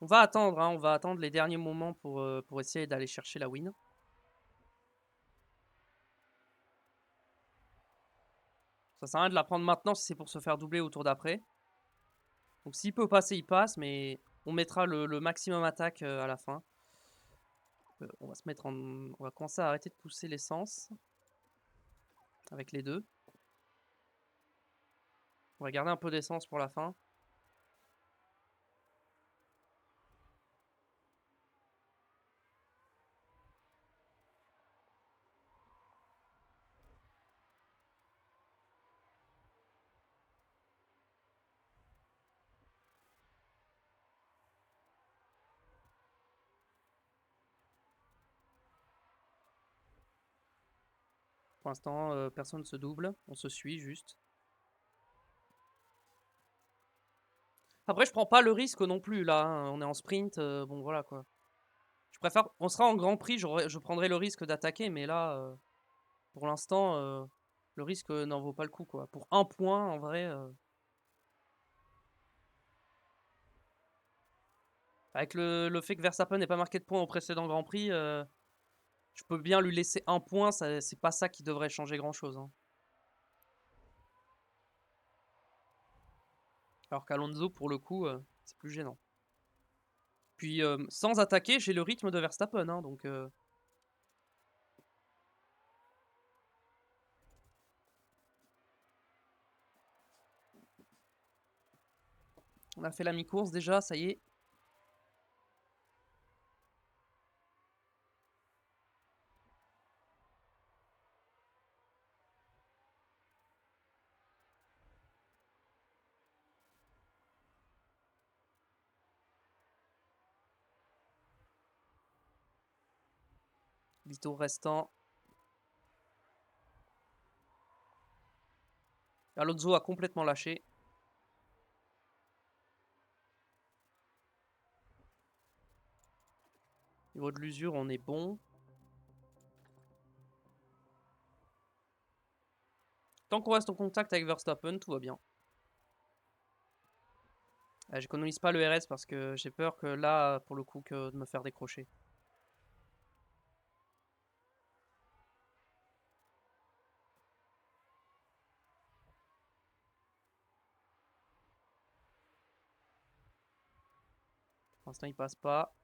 On va attendre, hein, on va attendre les derniers moments pour essayer d'aller chercher la win. Ça sert à rien de la prendre maintenant si c'est pour se faire doubler au tour d'après. Donc s'il peut passer, il passe, mais on mettra le maximum attaque à la fin. On va se mettre en. On va commencer à arrêter de pousser l'essence. Avec les deux. On va garder un peu d'essence pour la fin. Pour l'instant, personne ne se double. On se suit juste. Après, je prends pas le risque non plus là, hein. On est en sprint. Bon, voilà quoi. Je préfère. On sera en grand prix, je prendrai le risque d'attaquer, mais là, pour l'instant, le risque n'en vaut pas le coup quoi. Pour un point, en vrai. Avec le fait que Verstappen n'ait pas marqué de points au précédent Grand Prix, je peux bien lui laisser un point. C'est pas ça qui devrait changer grand chose, hein. Alors qu'Alonso, pour le coup, c'est plus gênant. Puis sans attaquer, j'ai le rythme de Verstappen, hein, donc. On a fait la mi-course déjà, ça y est. 10 tours restants. Alonso a complètement lâché. Niveau de l'usure, on est bon. Tant qu'on reste en contact avec Verstappen, tout va bien. J'économise pas le RS parce que j'ai peur que là, pour le coup, que de me faire décrocher. Pour l'instant, il passe pas.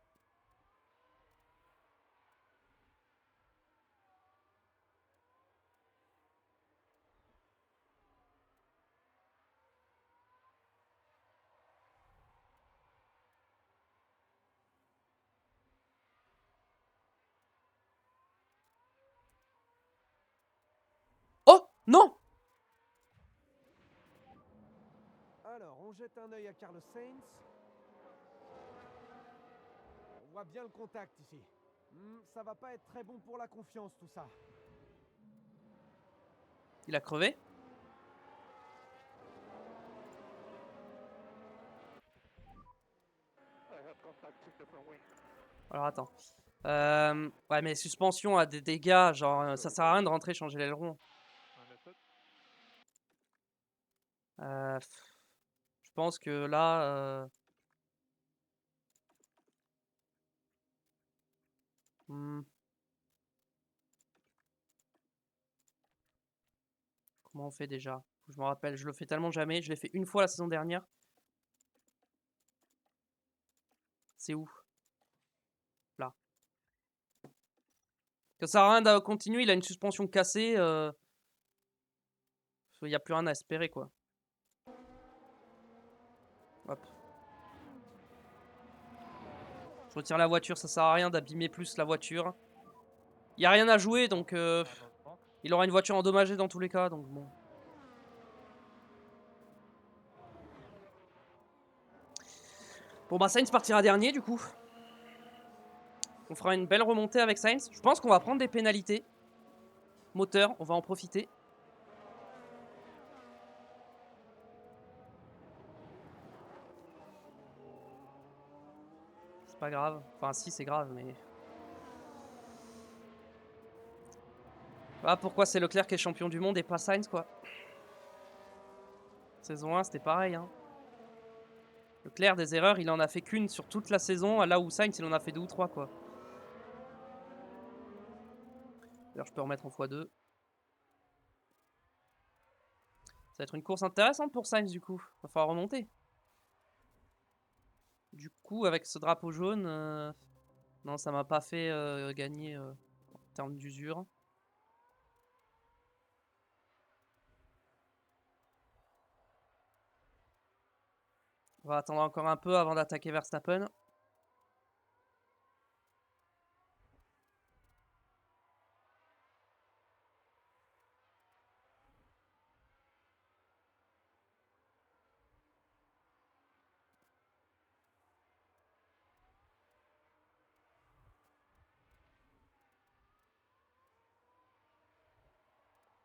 Oh non! Alors, on jette un œil à Carlos Sainz. On voit bien le contact ici. Ça va pas être très bon pour la confiance, tout ça. Il a crevé. I had contact with the front wing. Alors attends. Ouais, mais suspension a des dégâts, genre ça sert à rien de rentrer changer l'aileron. Understood. Je pense que là. Hmm, comment on fait déjà? Je me rappelle, je le fais tellement jamais. Je l'ai fait une fois la saison dernière. C'est où? Là. Ça sert à rien de continuer, il a une suspension cassée. Il n'y a plus rien à espérer, quoi. Hop. Je retire la voiture, ça sert à rien d'abîmer plus la voiture. Il n'y a rien à jouer, donc Carlos box. il aura une voiture endommagée dans tous les cas, donc bon. Bon bah Sainz partira dernier du coup. On fera une belle remontée avec Sainz. Je pense qu'on va prendre des pénalités. Moteur, on va en profiter. C'est pas grave. Enfin si c'est grave mais... Ah pourquoi c'est Leclerc qui est champion du monde et pas Sainz quoi. Saison 1 c'était pareil hein. Leclerc des erreurs il en a fait qu'une sur toute la saison, là où Sainz il en a fait 2 ou 3 quoi. D'ailleurs je peux remettre en x2. Ça va être une course intéressante pour Sainz du coup. Va falloir remonter. Du coup avec ce drapeau jaune, non ça m'a pas fait gagner en termes d'usure. On va attendre encore un peu avant d'attaquer Verstappen.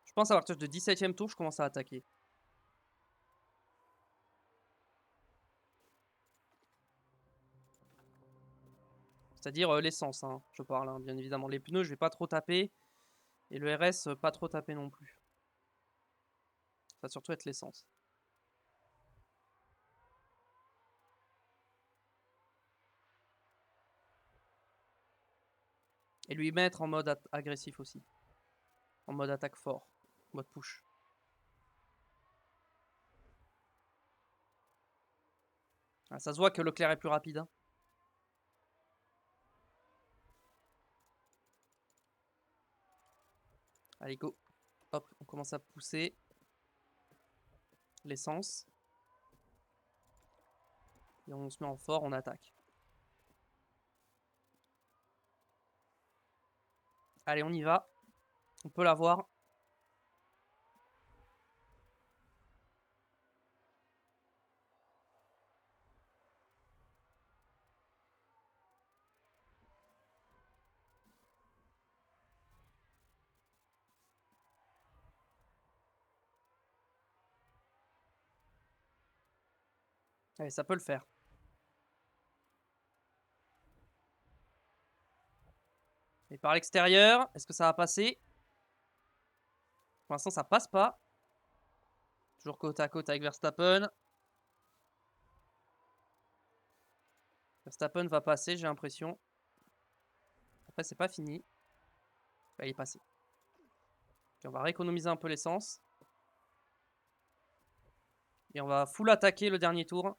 Je pense à partir de 17ème tour, je commence à attaquer. C'est-à-dire l'essence, hein, je parle, hein, bien évidemment. Les pneus, je vais pas trop taper. Et le RS, pas trop taper non plus. Ça va surtout être l'essence. Et lui mettre en mode agressif aussi. En mode attaque fort. Mode push. Ah, ça se voit que Leclerc est plus rapide. Hein. Allez, go. Hop, on commence à pousser. L'essence. Et on se met en fort, on attaque. Allez, on y va. On peut l'avoir. Allez, ça peut le faire. Et par l'extérieur, est-ce que ça va passer? Pour l'instant, ça passe pas. Toujours côte à côte avec Verstappen. Verstappen va passer, j'ai l'impression. Après, c'est pas fini. Bah, il est passé. Puis on va rééconomiser un peu l'essence. Et on va full attaquer le dernier tour.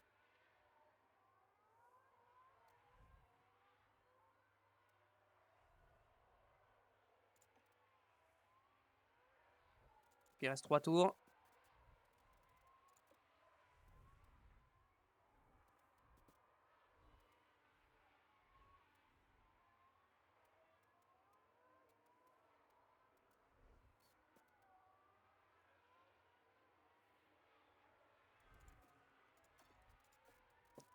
Il reste 3 tours.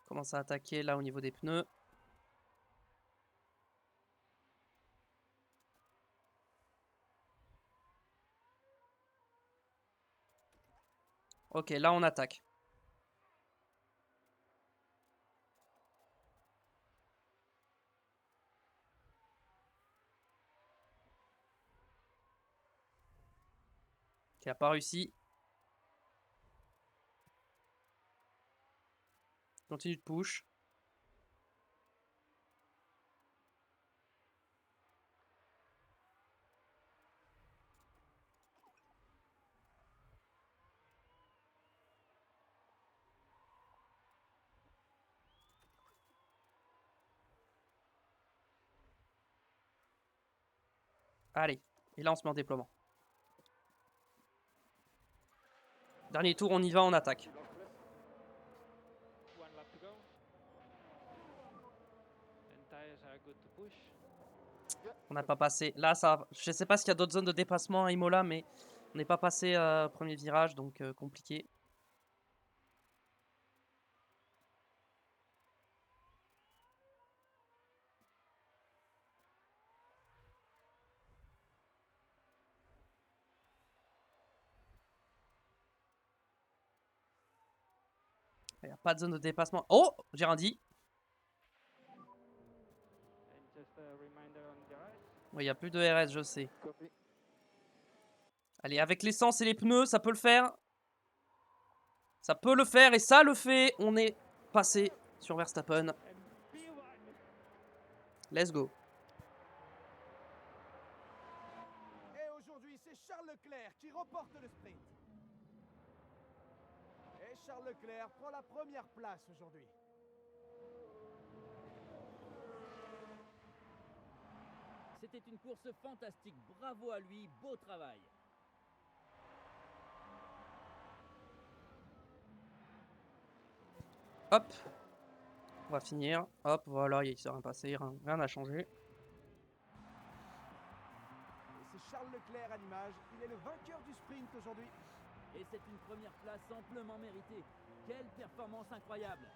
Commence à attaquer là au niveau des pneus. Ok, là on attaque. Qui a pas réussi. Continue de push. Allez, et là on se met en déploiement. Dernier tour, on y va, on attaque. One lap to go. And tires are good to push. On n'a pas passé. Là, ça, je sais pas s'il y a d'autres zones de dépassement à Imola, mais on n'est pas passé premier virage, donc compliqué. Il n'y a pas de zone de dépassement. Oh, j'ai rien dit. And just a reminder on the right. Oui, il n'y a plus de RS, je sais. Copy. Allez, avec l'essence et les pneus, ça peut le faire. Ça peut le faire et ça le fait. On est passé sur Verstappen. And P1. Let's go. Et aujourd'hui, c'est Charles Leclerc qui remporte le sprint. Et Charles Leclerc prend la première place aujourd'hui. C'était une course fantastique, bravo à lui, beau travail. Hop. On va finir. Hop, voilà, il s'est rien passé, rien n'a changé. Et c'est Charles Leclerc à l'image. Il est le vainqueur du sprint aujourd'hui. Et c'est une première place amplement méritée. Quelle performance incroyable!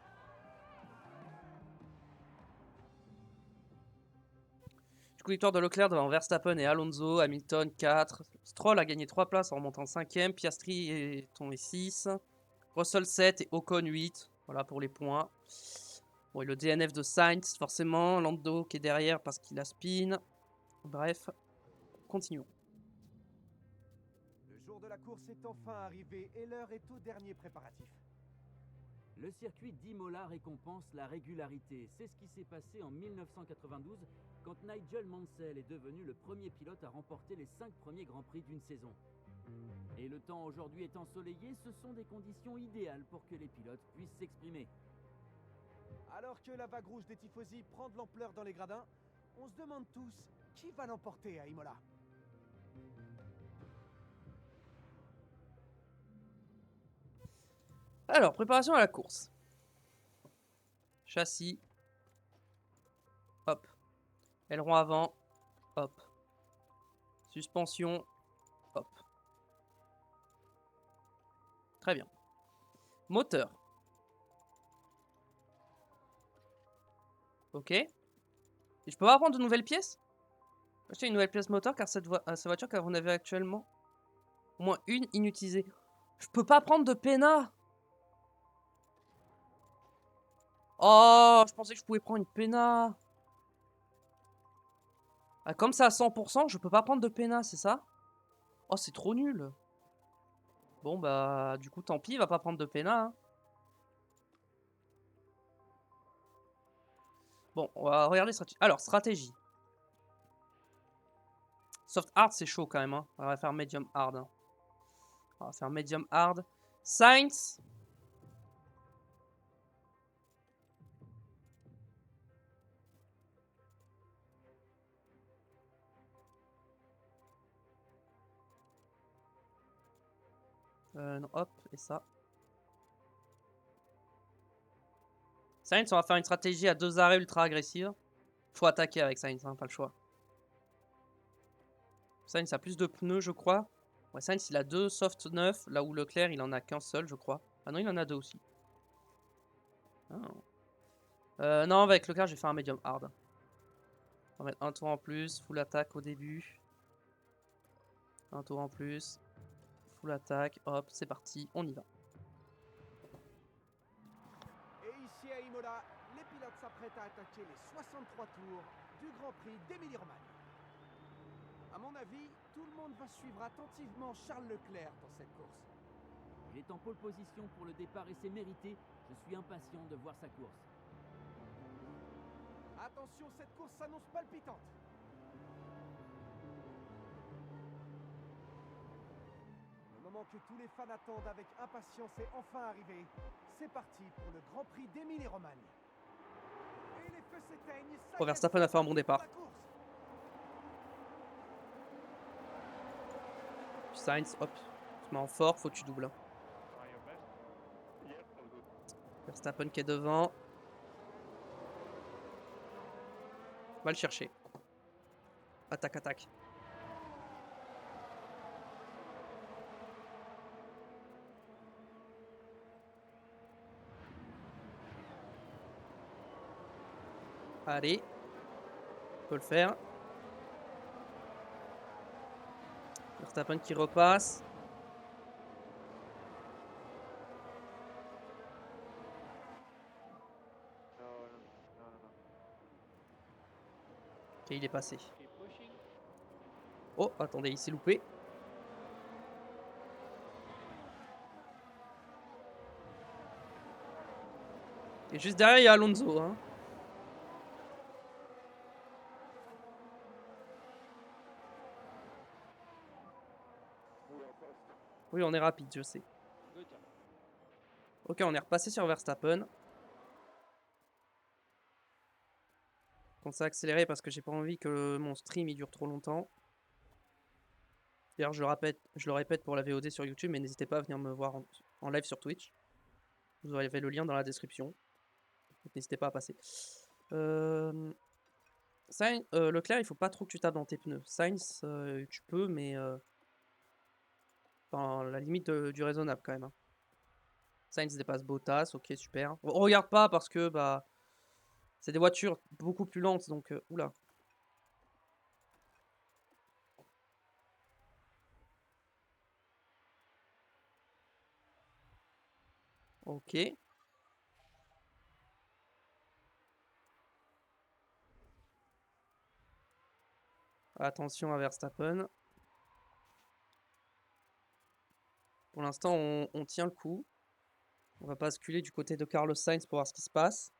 Du coup, victoire de Leclerc devant Verstappen et Alonso, Hamilton 4. Stroll a gagné 3 places en remontant 5ème. Piastri est tombé 6. Russell 7 et Ocon 8. Voilà pour les points. Bon, et le DNF de Sainz, forcément. Lando qui est derrière parce qu'il a spin. Bref, continuons. Le jour de la course est enfin arrivé et l'heure est au dernier préparatif. Le circuit d'Imola récompense la régularité. C'est ce qui s'est passé en 1992 quand Nigel Mansell est devenu le premier pilote à remporter les 5 premiers Grands Prix d'une saison. Et le temps aujourd'hui est ensoleillé, ce sont des conditions idéales pour que les pilotes puissent s'exprimer. Alors que la vague rouge des tifosi prend de l'ampleur dans les gradins, on se demande tous qui va l'emporter à Imola. Alors, préparation à la course. Châssis. Hop. Aileron avant. Hop. Suspension. Hop. Très bien. Moteur. Ok. Et je peux pas prendre de nouvelles pièces? Acheter une nouvelle pièce moteur car cette voiture que vous avez actuellement au moins une inutilisée. Je peux pas prendre de PENA. Oh, je pensais que je pouvais prendre une péna. Ah, comme c'est à 100%, je peux pas prendre de péna, c'est ça? Oh, c'est trop nul. Bon, bah, du coup, tant pis, il va pas prendre de péna. Hein. Bon, on va regarder stratégie. Alors, stratégie. Soft hard, c'est chaud quand même. Hein. On va faire medium hard. Hein. On va faire medium hard. Sainz. Non, hop, et ça. Sainz, on va faire une stratégie à 2 arrêts ultra agressive. Faut attaquer avec Sainz, hein, pas le choix. Sainz a plus de pneus, je crois. Ouais, Sainz, il a 2 soft 9, là où Leclerc, il en a qu'un seul, je crois. Ah non, il en a 2 aussi. Non, avec Leclerc, je vais faire un medium hard. On va mettre un tour en plus, full attaque au début. Un tour en plus. Full attaque, hop, c'est parti, on y va. Et ici à Imola, les pilotes s'apprêtent à attaquer les 63 tours du Grand Prix d'Émilie-Romagne. À mon avis, tout le monde va suivre attentivement Charles Leclerc dans cette course. Il est en pole position pour le départ et c'est mérité. Je suis impatient de voir sa course. Attention, cette course s'annonce palpitante. Le moment que tous les fans attendent avec impatience est enfin arrivé. C'est parti pour le Grand Prix d'Émilie-Romagne. Et les feux s'éteignent. Oh, Verstappen a fait un bon départ. Sainz, hop, tu mets en fort, faut que tu doubles. Hein. Try your best. Yes, all good. Verstappen qui est devant. Va le chercher. Attaque, attaque. Allez. On peut le faire. Verstappen qui repasse. No, no, no, no, no. Ok, il est passé. Keep pushing. Oh, attendez, il s'est loupé. Et juste derrière, il y a Alonso. Hein. Oui, on est rapide, je sais. Good job. Ok, on est repassé sur Verstappen. On s'est accéléré parce que j'ai pas envie que mon stream il dure trop longtemps. D'ailleurs, je le répète pour la VOD sur YouTube, mais n'hésitez pas à venir me voir en live sur Twitch. Vous avez le lien dans la description. Donc n'hésitez pas à passer. Leclerc, il faut pas trop que tu tapes dans tes pneus. Sainz, tu peux, mais dans la limite du raisonnable quand même. Hein. Sainz dépasse Bottas, ok, super. On regarde pas parce que bah c'est des voitures beaucoup plus lentes, donc oula. Ok. Attention à Verstappen. Pour l'instant, on tient le coup. On va basculer du côté de Carlos Sainz pour voir ce qui se passe.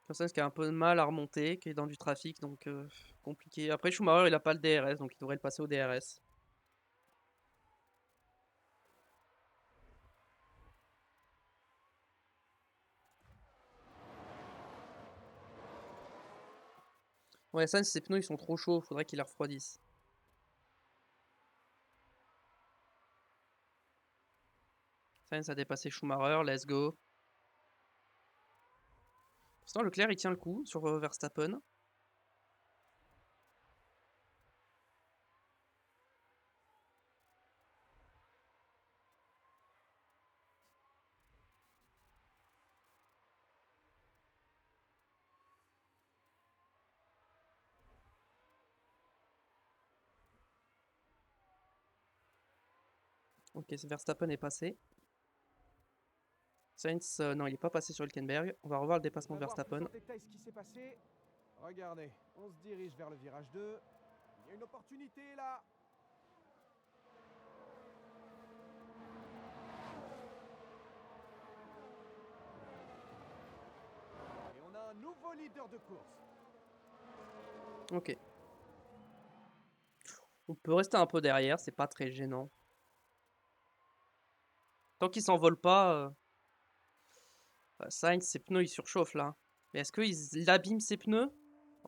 Carlos Sainz qui a un peu de mal à remonter, qui est dans du trafic, donc compliqué. Après, Schumacher, il a pas le DRS, donc il devrait le passer au DRS. Ouais, Sainz, ses pneus, ils sont trop chauds, faudrait qu'il les refroidisse. Sainz a dépassé Schumacher, let's go. Pour l'instant, Leclerc, il tient le coup sur Verstappen. Ok, Verstappen est passé. Sainz, non, il n'est pas passé sur Hülkenberg. On va revoir le dépassement de On va voir plus Verstappen. en détail ce qui s'est passé. Regardez, on se dirige vers le virage 2. Il y a une opportunité là. Et on a un nouveau leader de course. Ok. On peut rester un peu derrière, c'est pas très gênant. Tant qu'il s'envole pas, Sainz, ses pneus ils surchauffent là. Mais est-ce qu'il abîme ses pneus?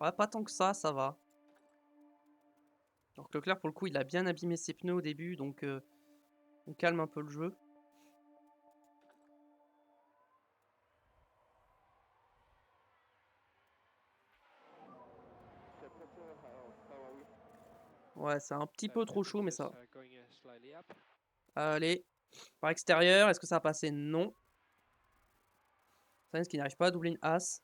Ouais, pas tant que ça va. Alors que Leclerc, pour le coup, il a bien abîmé ses pneus au début, donc on calme un peu le jeu. Ouais, c'est un petit peu trop chaud, mais ça va. Going slightly up. Allez, par extérieur, est-ce que ça va passer? Non. Sainz qui n'arrive pas à doubler une As.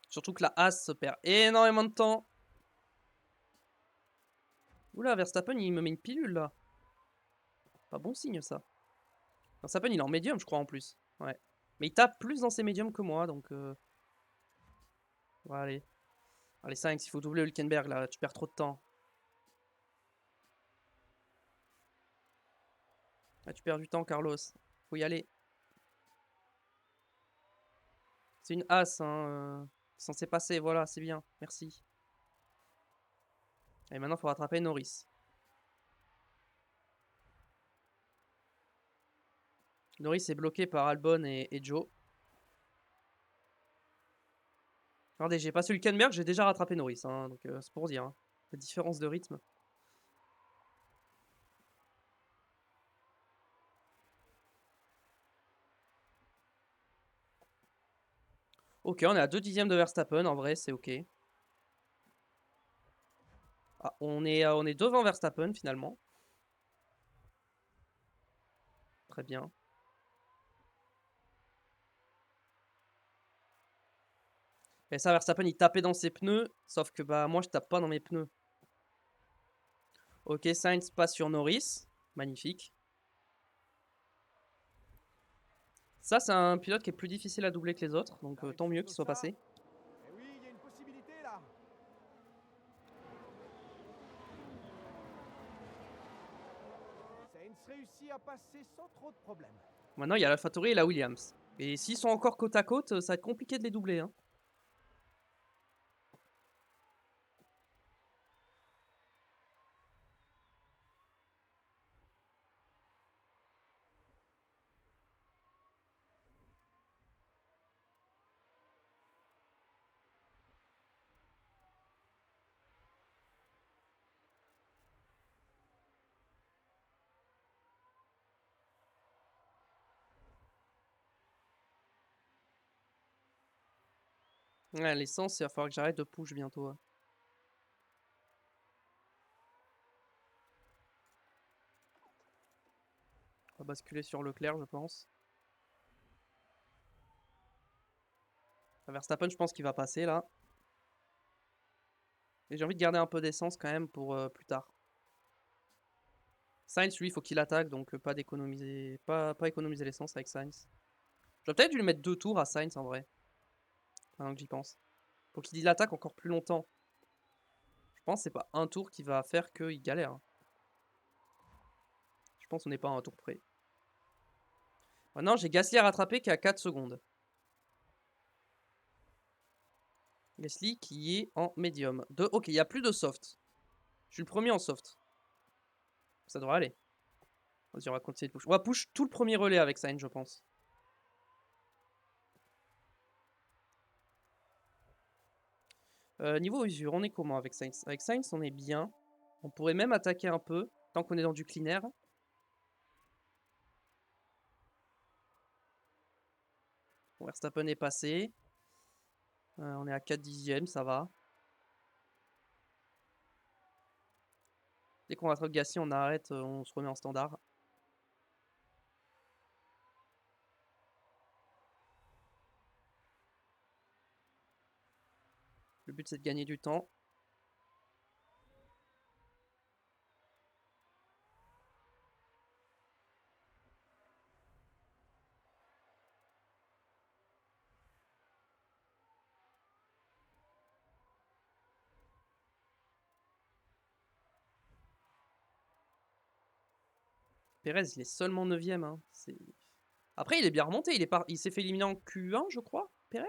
Surtout que la As se perd énormément de temps. Oula, Verstappen, il me met une pilule là. Pas bon signe ça. Verstappen, il est en médium, je crois, en plus. Ouais. Mais il tape plus dans ses médiums que moi, donc... Ouais, allez. Allez, Sainz, il faut doubler Hülkenberg là, tu perds trop de temps. Ah, tu perds du temps, Carlos. Faut y aller. C'est une As, hein. Censé passer, voilà, c'est bien. Merci. Et maintenant, il faut rattraper Norris. Norris est bloqué par Albon et Joe. Regardez, j'ai passé Hülkenberg, j'ai déjà rattrapé Norris, hein, donc c'est pour dire. Hein. La différence de rythme. Ok, on est à 2 dixièmes de Verstappen, en vrai, c'est ok. Ah, on est devant Verstappen, finalement. Très bien. Et ça, Verstappen, il tapait dans ses pneus, sauf que bah moi, je tape pas dans mes pneus. Ok, Sainz passe sur Norris. Magnifique. Ça, c'est un pilote qui est plus difficile à doubler que les autres, donc tant mieux qu'il soit passé. Et oui, il y a une possibilité là. Sainz réussit à passer sans trop de problèmes. Maintenant, il y a l'AlphaTauri et la Williams. Et s'ils sont encore côte à côte, ça va être compliqué de les doubler. Hein. Ouais, l'essence, il va falloir que j'arrête de push bientôt. Hein. On va basculer sur Leclerc, je pense. Verstappen, je pense qu'il va passer là. Et j'ai envie de garder un peu d'essence quand même pour plus tard. Sainz, lui, il faut qu'il attaque, donc pas d'économiser, pas économiser l'essence avec Sainz. J'aurais peut-être dû lui mettre 2 tours à Sainz en vrai. Maintenant que j'y pense. Faut qu'il attaque encore plus longtemps. Je pense que c'est pas un tour qui va faire qu'il galère. Hein. Je pense qu'on n'est pas à un tour près. Maintenant, j'ai Gasly à rattraper qui est à 4 secondes. Gasly qui est en médium. Ok, il n'y a plus de soft. Je suis le premier en soft. Ça devrait aller. Vas-y, on va continuer de push. On va push tout le premier relais avec Sainz, je pense. Niveau usure, on est comment avec Sainz? Avec Sainz, on est bien. On pourrait même attaquer un peu, tant qu'on est dans du clean air. Bon, Verstappen est passé. On est à 4 dixièmes, ça va. Dès qu'on rattrape Gasly, on arrête, on se remet en standard. Le but, c'est de gagner du temps. Perez, il est seulement 9ème. Hein. Après, il est bien remonté. Il s'est fait éliminer en Q1, je crois, Perez.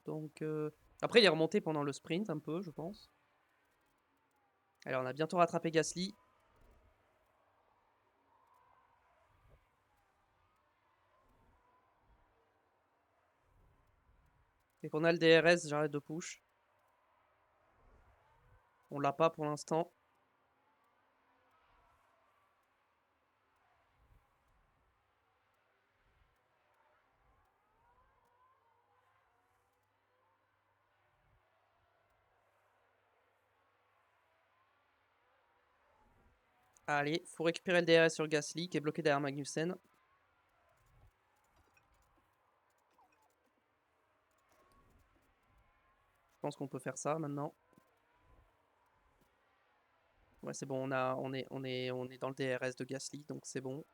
Donc, après, il est remonté pendant le sprint un peu, je pense. Alors, on a bientôt rattrapé Gasly. Et qu'on a le DRS, j'arrête de push. On l'a pas pour l'instant. Allez, faut récupérer le DRS sur Gasly qui est bloqué derrière Magnussen. Je pense qu'on peut faire ça maintenant. Ouais, c'est bon, on est dans le DRS de Gasly, donc c'est bon.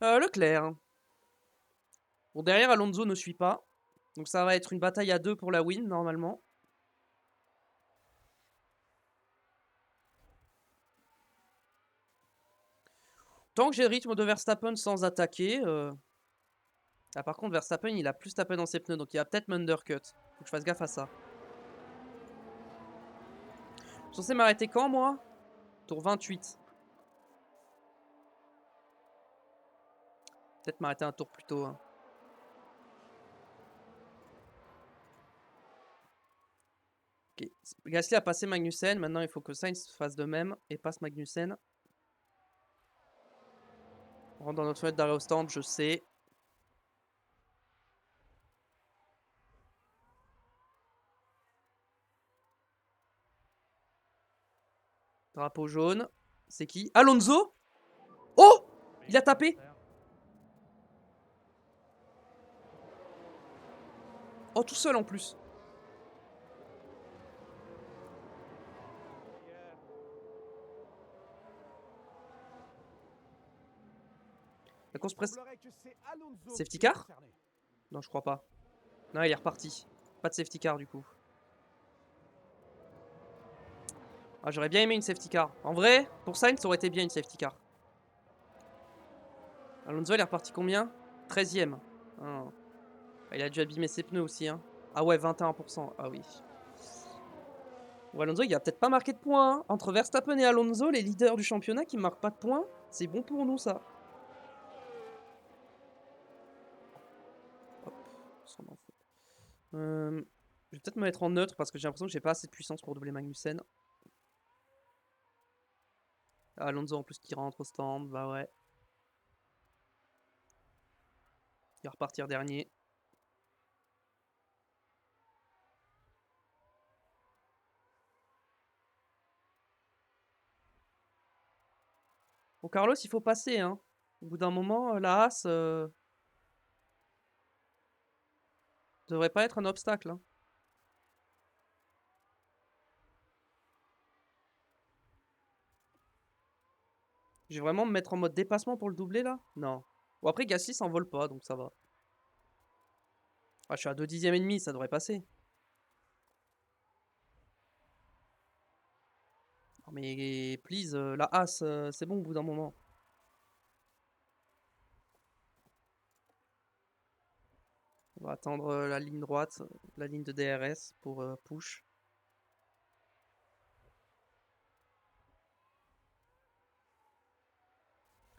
Leclerc. Bon, derrière, Alonso ne suit pas. Donc ça va être une bataille à 2 pour la win, normalement. Tant que j'ai le rythme de Verstappen sans attaquer... Ah, par contre, Verstappen, il a plus tapé dans ses pneus, donc il va peut-être m'undercut. Faut que je fasse gaffe à ça. Je suis censé m'arrêter quand, moi? Tour 28. Peut-être m'arrêter un tour plus tôt. Hein. Ok. Gasly a passé Magnussen. Maintenant, il faut que Sainz fasse de même et passe Magnussen. On rentre dans notre fenêtre d'arrêt au stand, je sais. Drapeau jaune. C'est qui? Alonso? Oh! Il a tapé! Oh, tout seul en plus. La course presse. Safety car? Non, je crois pas. Non, il est reparti. Pas de safety car du coup. Ah, j'aurais bien aimé une safety car. En vrai, pour Sainz, ça aurait été bien une safety car. Alonso, il est reparti combien? 13ème. Ah. Il a dû abîmer ses pneus aussi. Hein. Ah ouais, 21%. Ah oui. Bon, Alonso, il a peut-être pas marqué de points. Hein. Entre Verstappen et Alonso, les leaders du championnat qui marquent pas de points, c'est bon pour nous ça. Hop, s'en en fout. Je vais peut-être me mettre en neutre parce que j'ai l'impression que j'ai pas assez de puissance pour doubler Magnussen. Alonso en plus qui rentre au stand, bah ouais. Il va repartir dernier. Bon, Carlos, il faut passer. Hein. Au bout d'un moment, la Haas devrait pas être un obstacle. Hein. Je vais vraiment me mettre en mode dépassement pour le doubler là? Non. Bon, après, Gasly s'envole pas, donc ça va. Ah, je suis à 2 dixièmes et demi, ça devrait passer. Non, mais please, la Haas, c'est bon au bout d'un moment. On va attendre la ligne droite, la ligne de DRS pour push.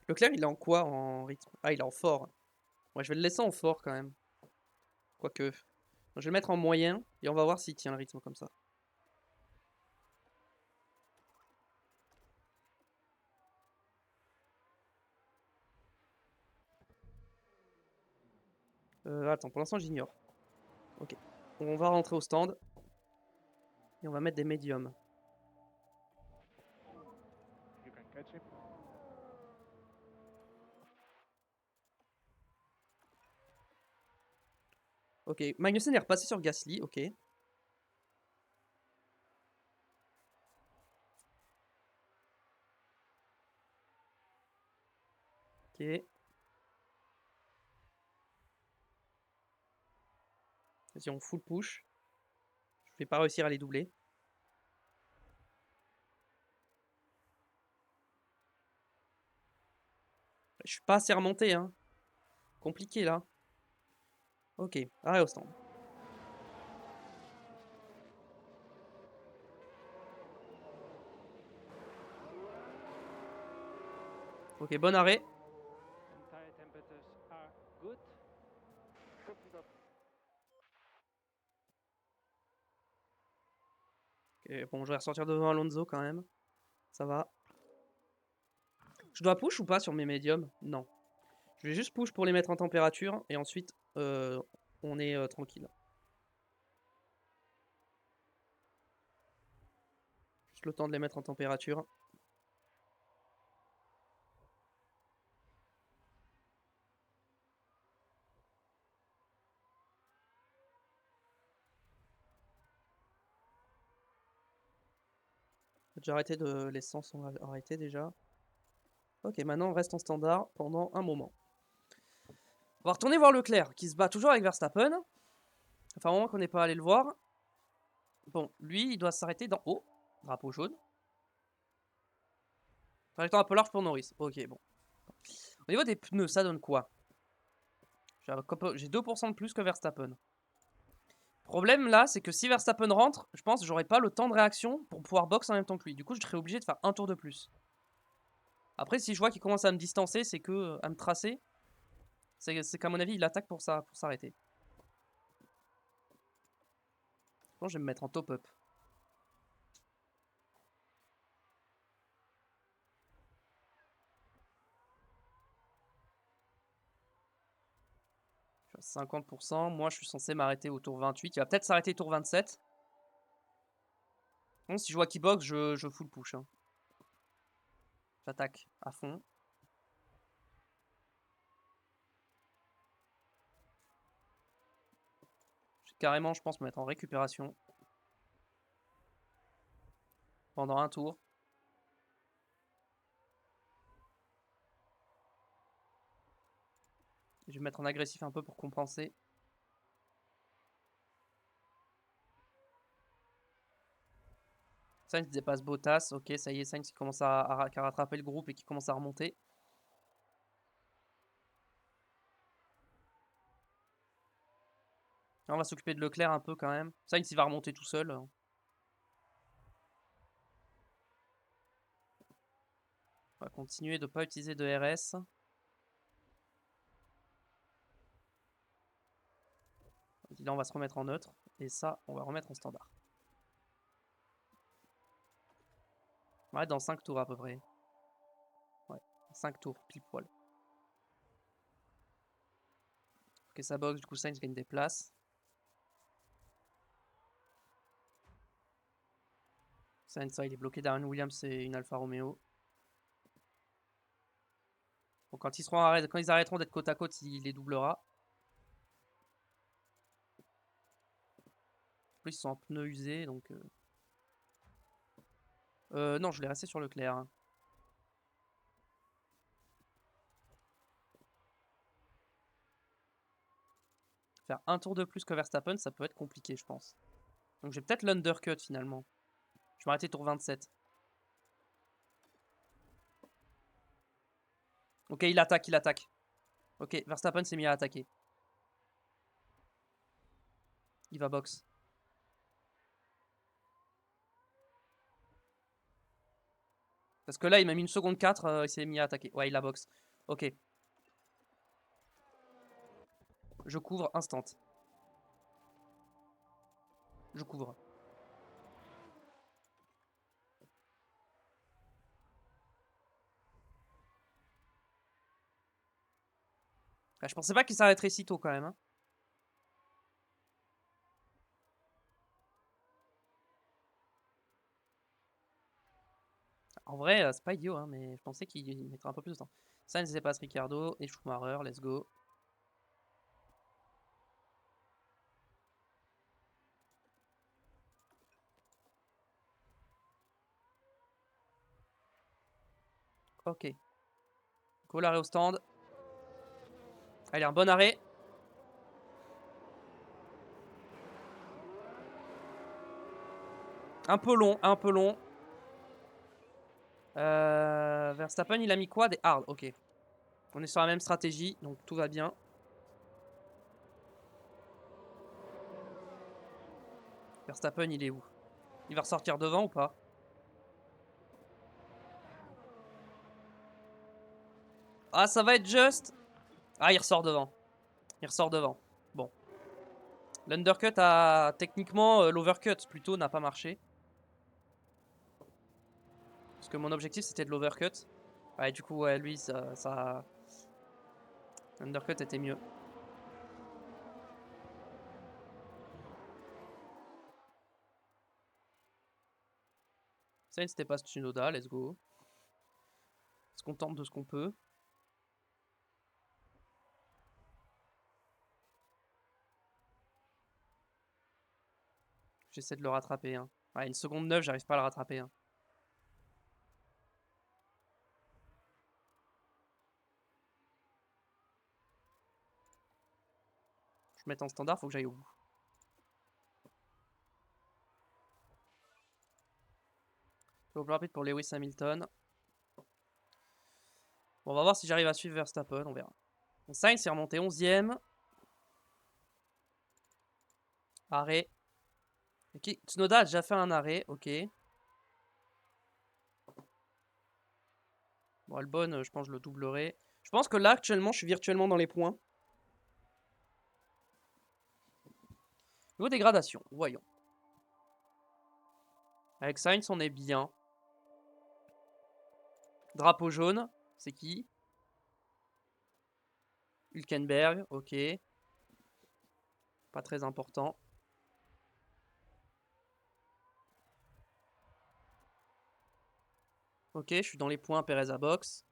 Leclerc, il est en quoi en rythme? Ah, il est en fort. Ouais, je vais le laisser en fort quand même. Quoique. Je vais le mettre en moyen et on va voir s'il tient le rythme comme ça. Attends, pour l'instant j'ignore. Ok. On va rentrer au stand. Et on va mettre des médiums. You can catch him. Ok, Magnussen est repassé sur Gasly, ok. Ok. Vas-y, on full push. Je vais pas réussir à les doubler. Je suis pas assez remonté, hein. Compliqué là. Ok, arrêt au stand. Ok, bon arrêt. And tire temperatures are good. Ok, bon, je vais ressortir devant Alonso quand même. Ça va. Je dois push ou pas sur mes médiums? Non. Je vais juste push pour les mettre en température et ensuite on est tranquille. Juste le temps de les mettre en température. J'ai arrêté de l'essence, on va arrêter déjà. Ok, maintenant on reste en standard pendant un moment. On va retourner voir Leclerc qui se bat toujours avec Verstappen. Enfin, au moment qu'on n'est pas allé le voir. Bon, lui, il doit s'arrêter dans... Oh, drapeau jaune. Trajectoire un peu large pour Norris. Ok, bon. Au niveau des pneus, ça donne quoi? J'ai 2% de plus que Verstappen. Problème là, c'est que si Verstappen rentre, je pense que j'aurai pas le temps de réaction pour pouvoir box en même temps que lui. Du coup, je serai obligé de faire un tour de plus. Après, si je vois qu'il commence à me distancer, c'est que à me tracer, c'est qu'à mon avis, il attaque pour s'arrêter. Bon, je vais me mettre en top-up. Je suis à 50%. Moi, je suis censé m'arrêter au tour 28. Il va peut-être s'arrêter au tour 27. Bon, si je vois qu'il boxe, je full push. Hein. J'attaque à fond. Je vais carrément, je pense, me mettre en récupération. Pendant un tour. Je vais me mettre en agressif un peu pour compenser. Sainz dépasse Bottas. Ok, ça y est, Sainz qui commence à rattraper le groupe et qui commence à remonter. Là, on va s'occuper de Leclerc un peu quand même. Sainz, il va remonter tout seul. On va continuer de ne pas utiliser de RS. Là, on va se remettre en neutre. Et ça, on va remettre en standard. Ouais, dans 5 tours à peu près. Ouais, 5 tours, pile poil. Ok, ça boxe, du coup Sainz gagne des places. Sainz, ça, il est bloqué derrière une Williams et une Alfa Romeo. Bon, quand ils arrêteront d'être côte à côte, il les doublera. En plus, ils sont en pneus usés, donc... non, je l'ai resté sur Leclerc. Hein. Faire un tour de plus que Verstappen, ça peut être compliqué, je pense. Donc j'ai peut-être l'undercut finalement. Je vais m'arrêter tour 27. Ok, il attaque, il attaque. Ok, Verstappen s'est mis à attaquer. Il va box. Parce que là, il m'a mis une seconde 4, il s'est mis à attaquer. Ouais, il a box. Ok. Je couvre instant. Je couvre. Ah, je pensais pas qu'il s'arrêterait si tôt quand même. Hein. En vrai, c'est pas idiot, hein, mais je pensais qu'il mettrait un peu plus de temps. Sainz dépasse Ricardo et Schumacher, let's go. Ok. Go l'arrêt au stand. Allez, un bon arrêt. Un peu long, un peu long. Verstappen, il a mis quoi? Des hard, ok. On est sur la même stratégie, donc tout va bien. Verstappen, il est où? Il va ressortir devant ou pas? Ah, ça va être juste. Ah, il ressort devant. Il ressort devant. Bon. L'undercut a... Techniquement, l'overcut plutôt n'a pas marché. Parce que mon objectif, c'était de l'overcut. Ouais, du coup, ouais, lui, ça... L'undercut était mieux. Ça, c'était pas Tsunoda, let's go. On se contente de ce qu'on peut. J'essaie de le rattraper. Hein. Ouais, 1 seconde 9, j'arrive pas à le rattraper. Hein. Je vais mettre en standard, faut que j'aille au bout. Au plus rapide pour Lewis Hamilton. Bon, on va voir si j'arrive à suivre Verstappen, on verra. Bon, Sainz est remonté 11ème. Arrêt. Okay. Tsunoda a déjà fait un arrêt, ok. Bon, Albon, je pense que je le doublerai. Je pense que là, actuellement, je suis virtuellement dans les points. Niveau dégradation, voyons. Avec Sainz, on est bien. Drapeau jaune, c'est qui? Hülkenberg, ok. Pas très important. Ok, je suis dans les points, Perez à box.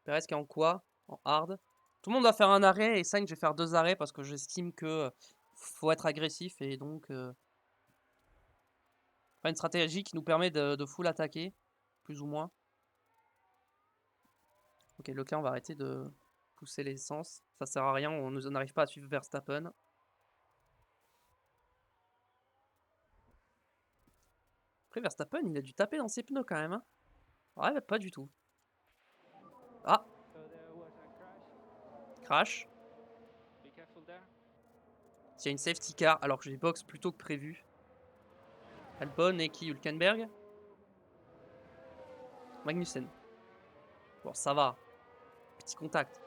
Perez qui est en quoi? En hard. Tout le monde va faire un arrêt et Sainz, je vais faire 2 arrêts parce que j'estime que faut être agressif et donc... une stratégie qui nous permet de full attaquer, plus ou moins. Ok, Leclerc, on va arrêter de pousser l'essence. Ça sert à rien, on n'arrive pas à suivre Verstappen. Après, Verstappen, il a dû taper dans ses pneus quand même. Hein. Ouais, mais pas du tout. Ah, So there was a crash. crash. Be careful there. S'il y a une safety car, alors que j'ai box plutôt que prévu. Albon et qui? Hülkenberg? Magnussen. Bon, ça va. Petit contact.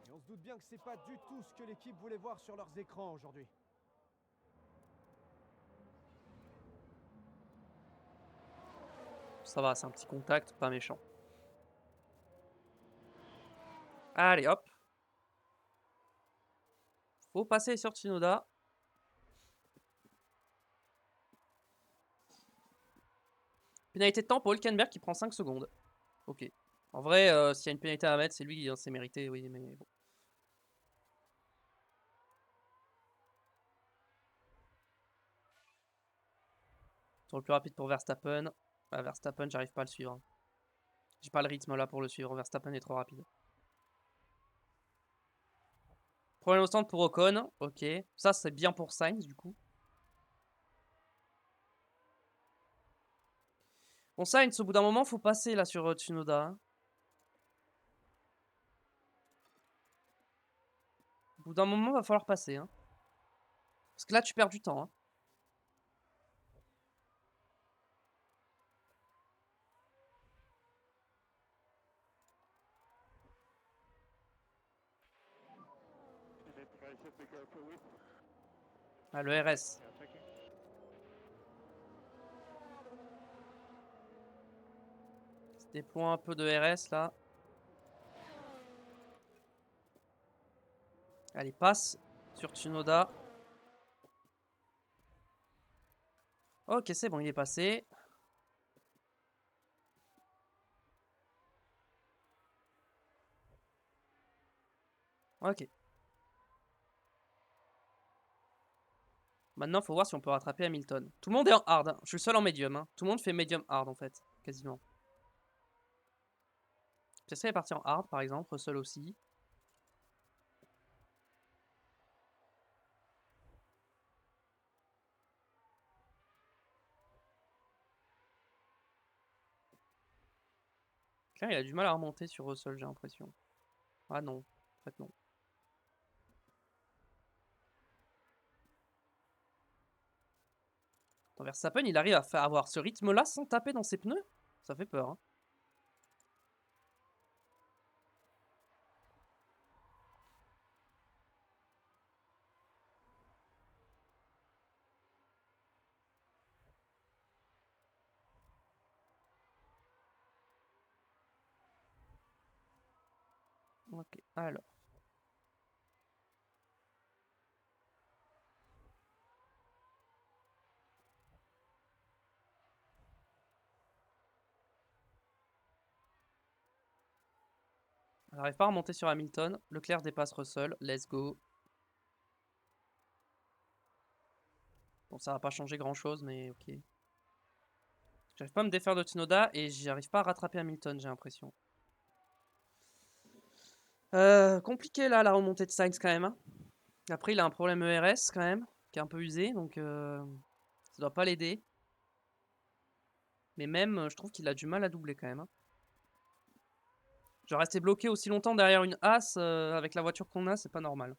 Et on se doute bien que c'est pas du tout ce que l'équipe voulait voir sur leurs écrans aujourd'hui. Ça va, c'est un petit contact, pas méchant. Allez, hop. Faut passer sur Tsunoda. Pénalité de temps pour Hülkenberg qui prend 5 secondes. Ok. En vrai, s'il y a une pénalité à mettre, c'est lui qui s'est mérité, oui, mais bon. Tour le plus rapide pour Verstappen. Ah, Verstappen, j'arrive pas à le suivre. J'ai pas le rythme là pour le suivre. Verstappen est trop rapide. Problème au stand pour Ocon. Ok. Ça, c'est bien pour Sainz, du coup. Bon, Sainz, au bout d'un moment, faut passer là sur Tsunoda. Hein. Au bout d'un moment, va falloir passer. Hein. Parce que là, tu perds du temps. Hein. Ah, le RS. Yeah, checking. Déploie un peu de RS là. Allez, passe sur Tsunoda. Ok, c'est bon, il est passé. Ok. Maintenant, faut voir si on peut rattraper Hamilton. Tout le monde est en hard. Hein. Je suis le seul en medium. Hein. Tout le monde fait medium hard en fait, quasiment. Piastri est parti en hard par exemple, Russell aussi. Leclerc, il a du mal à remonter sur Russell, j'ai l'impression. Ah non, en fait non. Attends, Verstappen, il arrive à avoir ce rythme-là sans taper dans ses pneus? Ça fait peur, hein. Ok, alors. On n'arrive pas à remonter sur Hamilton. Leclerc dépasse Russell. Let's go. Bon, ça va pas changer grand-chose, mais ok. J'arrive pas à me défaire de Tsunoda et j'arrive pas à rattraper Hamilton, j'ai l'impression. Compliqué là, la remontée de Sainz quand même, hein. Après, il a un problème ERS quand même, qui est un peu usé, donc ça doit pas l'aider. Mais même, je trouve qu'il a du mal à doubler quand même, hein. Genre rester bloqué aussi longtemps derrière une As avec la voiture qu'on a, c'est pas normal.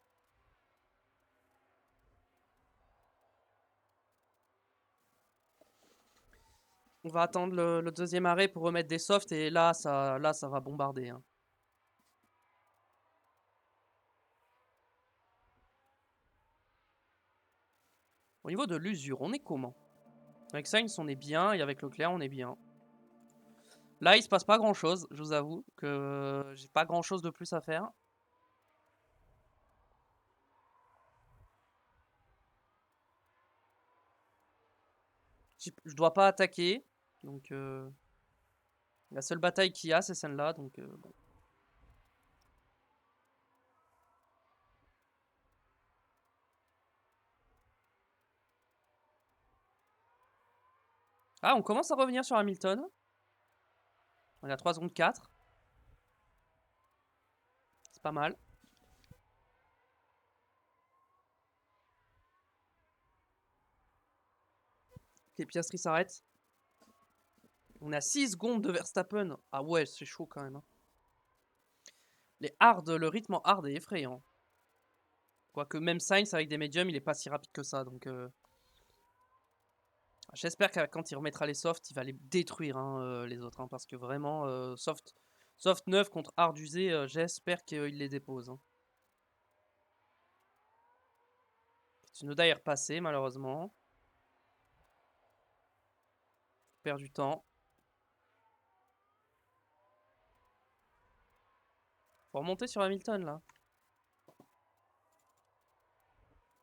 On va attendre le deuxième arrêt pour remettre des softs et là, ça va bombarder, hein. Au niveau de l'usure, on est comment? Avec Sainz, on est bien, et avec Leclerc, on est bien. Là, il se passe pas grand chose, je vous avoue que j'ai pas grand chose de plus à faire. Je dois pas attaquer, donc la seule bataille qu'il y a, c'est celle-là, donc bon. Ah, on commence à revenir sur Hamilton. On est à 3 secondes 4. C'est pas mal. Ok, Piastri s'arrête. On est à 6 secondes de Verstappen. Ah ouais, c'est chaud quand même, hein. Le rythme en hard est effrayant. Quoique même Sainz avec des médiums, il est pas si rapide que ça, donc j'espère que quand il remettra les softs, il va les détruire, hein, les autres, hein, parce que vraiment, soft 9 contre hard usé, j'espère qu'il les dépose, hein. Tsunoda est repassé, malheureusement. Perd du temps. Faut remonter sur Hamilton, là.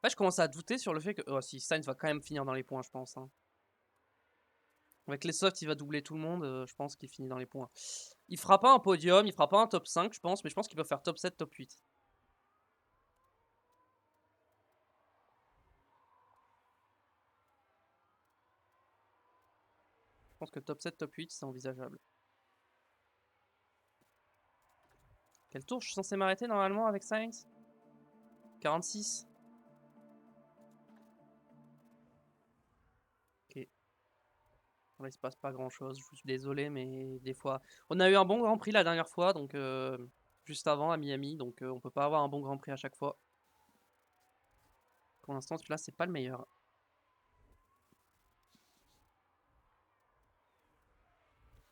Ouais, je commence à douter sur le fait que... Oh, si, Sainz va quand même finir dans les points, je pense, hein. Avec les softs, il va doubler tout le monde, je pense qu'il finit dans les points. Il fera pas un podium, il fera pas un top 5, je pense, mais je pense qu'il peut faire top 7, top 8. Je pense que top 7, top 8, c'est envisageable. Quel tour je suis censé m'arrêter normalement avec Sainz? 46. Ok. Là, il se passe pas grand chose, je suis désolé, mais des fois... On a eu un bon Grand Prix la dernière fois, donc juste avant à Miami, donc on peut pas avoir un bon Grand Prix à chaque fois. Pour l'instant, celui-là, c'est pas le meilleur.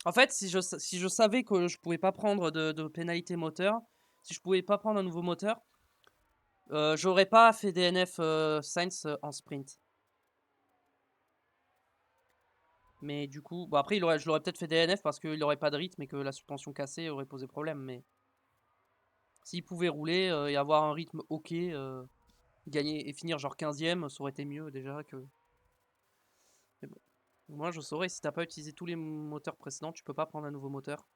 En fait, si je savais que je pouvais pas prendre de pénalité moteur, si je pouvais pas prendre un nouveau moteur, j'aurais pas fait DNF Sainz en sprint. Mais du coup, bon après, je l'aurais peut-être fait DNF parce qu'il aurait pas de rythme et que la suspension cassée aurait posé problème. Mais s'il pouvait rouler et avoir un rythme ok, gagner et finir genre 15ème, ça aurait été mieux déjà que. Mais bon. Moi, je saurais, si t'as pas utilisé tous les moteurs précédents, tu peux pas prendre un nouveau moteur.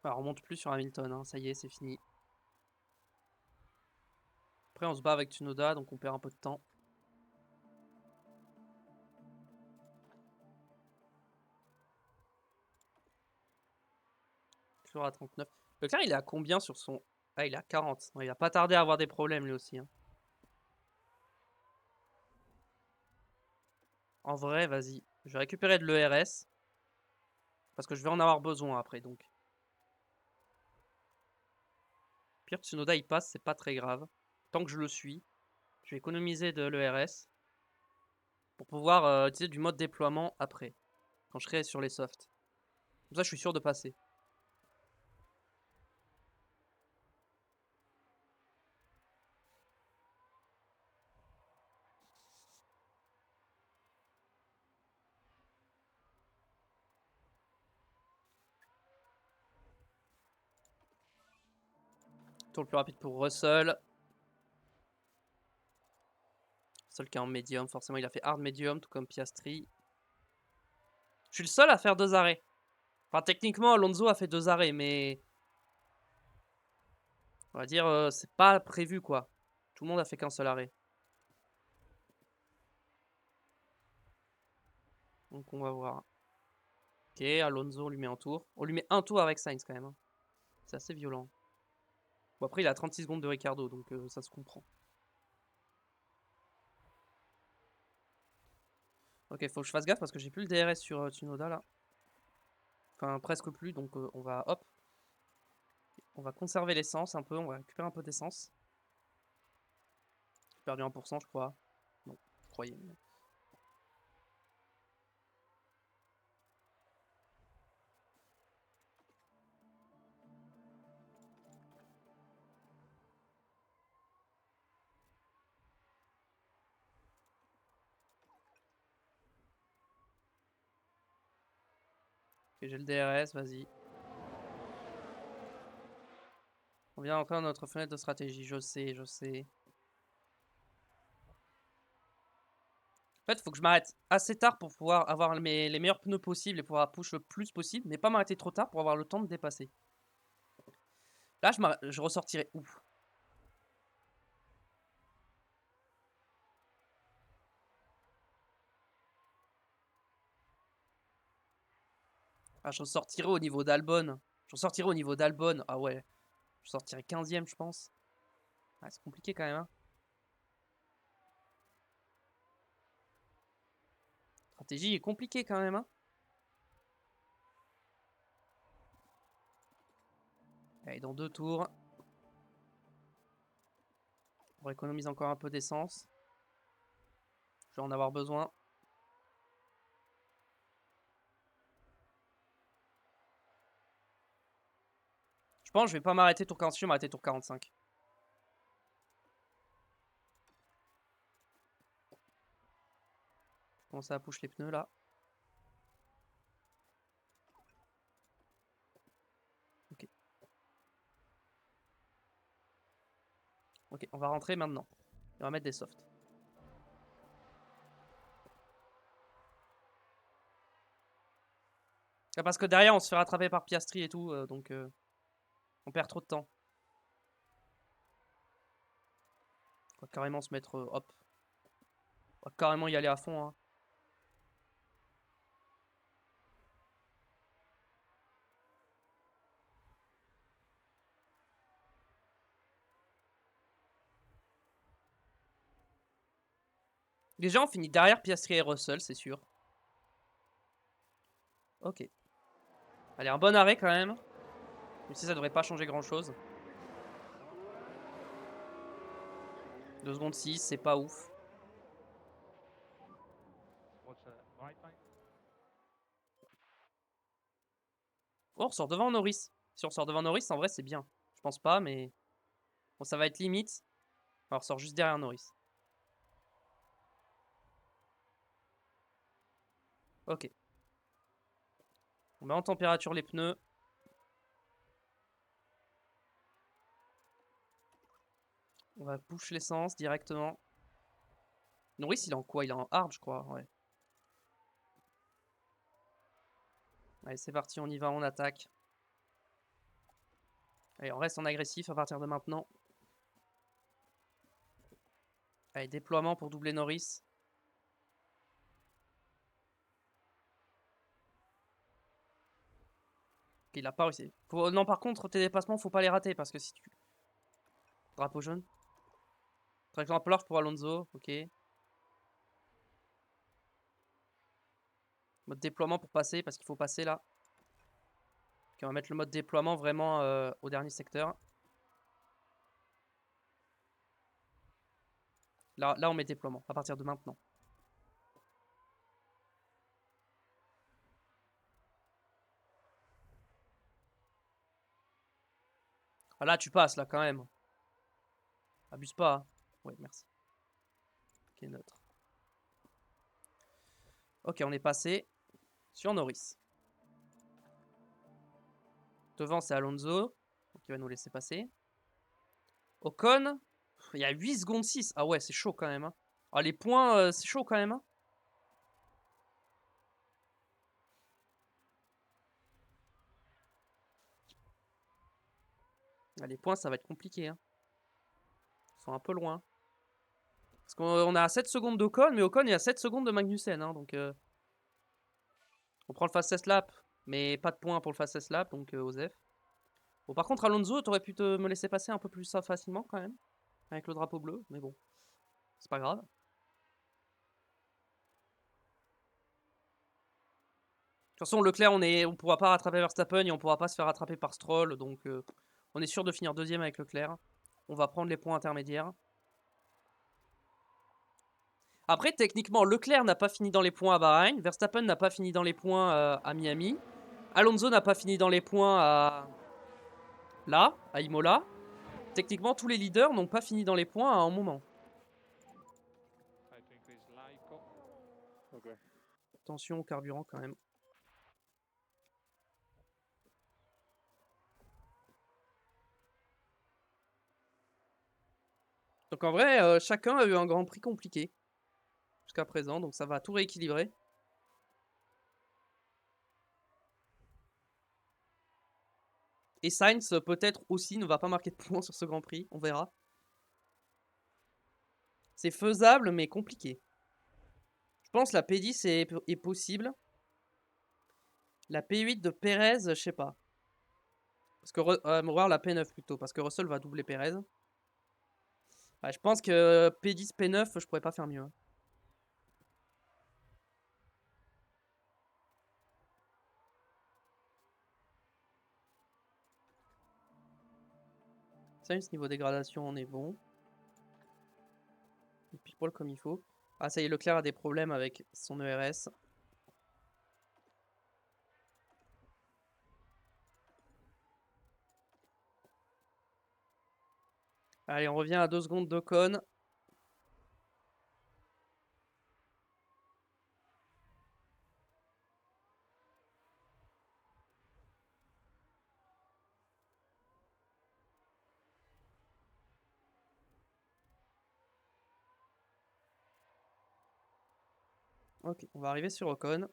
Alors, on monte plus sur Hamilton, hein, ça y est, c'est fini. Après, on se bat avec Tsunoda, donc on perd un peu de temps. toujours à 39. Leclerc, il est à combien sur son... Ah, il est à 40. Non, il va pas tarder à avoir des problèmes, lui aussi. Hein. En vrai, vas-y. Je vais récupérer de l'ERS. Parce que je vais en avoir besoin après, donc. Pire, Tsunoda, il passe, c'est pas très grave. Tant que je le suis, je vais économiser de l'ERS. Pour pouvoir utiliser du mode déploiement après. Quand je serai sur les softs. Comme ça, je suis sûr de passer. Tour le plus rapide pour Russell. Russell qui est en médium. Forcément, il a fait hard médium, tout comme Piastri. Je suis le seul à faire 2 arrêts. Enfin, techniquement, Alonso a fait 2 arrêts, mais... On va dire, c'est pas prévu, quoi. Tout le monde a fait qu'un seul arrêt. Donc, on va voir. Ok, Alonso, on lui met un tour. On lui met un tour avec Sainz, quand même. Hein. C'est assez violent. Bon, après, il a 36 secondes de Ricardo, donc ça se comprend. Ok, faut que je fasse gaffe parce que j'ai plus le DRS sur Tsunoda, là. Enfin, presque plus, donc on va... Hop. On va conserver l'essence un peu, on va récupérer un peu d'essence. J'ai perdu 1%, je crois. Non, je croyais. Mais... Ok, j'ai le DRS, vas-y. On vient d'entrer dans notre fenêtre de stratégie, je sais, je sais. En fait, il faut que je m'arrête assez tard pour pouvoir avoir les meilleurs pneus possibles et pouvoir push le plus possible, mais pas m'arrêter trop tard pour avoir le temps de dépasser. Là, je ressortirai où? Ah, je ressortirai au niveau d'Albon. Je ressortirai au niveau d'Albon. Ah ouais. Je sortirai 15ème, je pense. Ah, c'est compliqué quand même. Hein. Stratégie est compliquée quand même. Hein. Allez, dans 2 tours. On économise encore un peu d'essence. Je vais en avoir besoin. Je pense que je vais pas m'arrêter tour 46, je vais m'arrêter tour 45. Je commence à push les pneus là. Ok. Ok, on va rentrer maintenant. Et on va mettre des softs. Parce que derrière, on se fait rattraper par Piastri et tout, donc on perd trop de temps. On va carrément se mettre... hop. On va carrément y aller à fond. Hein. Déjà, on finit derrière Piastri et Russell, c'est sûr. Ok. Allez, un bon arrêt quand même. Même si ça devrait pas changer grand chose. 2 secondes 6, c'est pas ouf. What's the right time? Oh, on sort devant Norris. Si on sort devant Norris, en vrai, c'est bien. Je pense pas, mais... Bon, ça va être limite. Alors, on sort juste derrière Norris. Ok. On met en température les pneus. On va push l'essence directement. Norris, il est en quoi? Il est en hard, je crois. Ouais. Allez, c'est parti, on y va, on attaque. Allez, on reste en agressif à partir de maintenant. Allez, déploiement pour doubler Norris. il a pas réussi. Non, par contre, tes dépassements, faut pas les rater parce que si tu. Drapeau jaune. Trajectoire un peu large pour Alonso, ok. Mode déploiement pour passer parce qu'il faut passer là. Ok, on va mettre le mode déploiement vraiment au dernier secteur. Là, on met déploiement à partir de maintenant. Ah, là, tu passes là quand même. Abuse pas. Hein. Oui, merci. Ok, neutre. Ok, on est passé sur Norris. Devant, c'est Alonso. Donc, il va nous laisser passer. Ocon. Il y a 8 secondes 6. Ah ouais, c'est chaud quand même. Hein. Ah, les points, c'est chaud quand même. Hein. Ah, les points, ça va être compliqué. Hein. Ils sont un peu loin. Parce qu'on a 7 secondes d'Ocon, mais Ocon, il y a 7 secondes de Magnussen. Hein, donc, on prend le fastest lap, mais pas de points pour le fastest lap, donc Osef. Bon, par contre, Alonso, t'aurais pu me laisser passer un peu plus ça facilement quand même. Avec le drapeau bleu, mais bon. C'est pas grave. De toute façon, Leclerc, on pourra pas rattraper Verstappen et on pourra pas se faire rattraper par Stroll. Donc, on est sûr de finir deuxième avec Leclerc. On va prendre les points intermédiaires. Après, techniquement, Leclerc n'a pas fini dans les points à Bahreïn. Verstappen n'a pas fini dans les points à Miami. Alonso n'a pas fini dans les points à Imola. Techniquement, tous les leaders n'ont pas fini dans les points à un moment. Try to increase LICO. Okay. Attention au carburant quand même. Donc en vrai, chacun a eu un Grand Prix compliqué jusqu'à présent, donc ça va tout rééquilibrer. Et Sainz peut-être aussi ne va pas marquer de points sur ce Grand Prix, on verra. C'est faisable mais compliqué. Je pense la P10 est possible. La P8 de Perez, je sais pas. Parce que on va voir la P9 plutôt, parce que Russell va doubler Perez. Ouais, je pense que P10, P9, je pourrais pas faire mieux. Hein. Sainz, niveau dégradation, on est bon. Il pile poil comme il faut. Ah, ça y est, Leclerc a des problèmes avec son ERS. Allez, on revient à 2 secondes d'Ocon. Ok, on va arriver sur Ocon.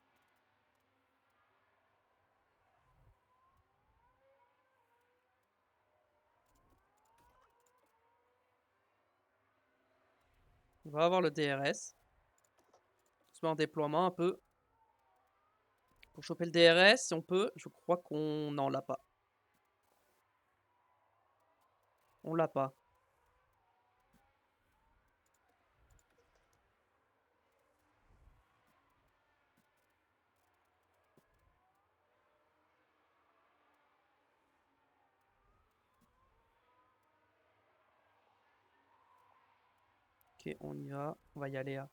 On va avoir le DRS. On se met en déploiement un peu. Pour choper le DRS, si on peut. Je crois qu'on n'en l'a pas. On l'a pas. Ok, on y va. On va y aller. Hein.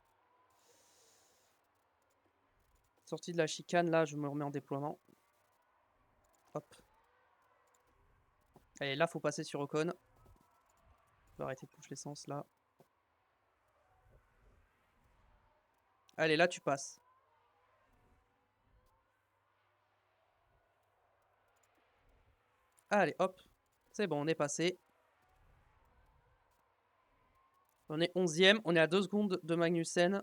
Sortie de la chicane, là, je me remets en déploiement. Hop. Allez, là, faut passer sur Ocon. On va arrêter de toucher l'essence, là. Allez, là, tu passes. Allez, hop. C'est bon, on est passé. On est 11e. On est à 2 secondes de Magnussen.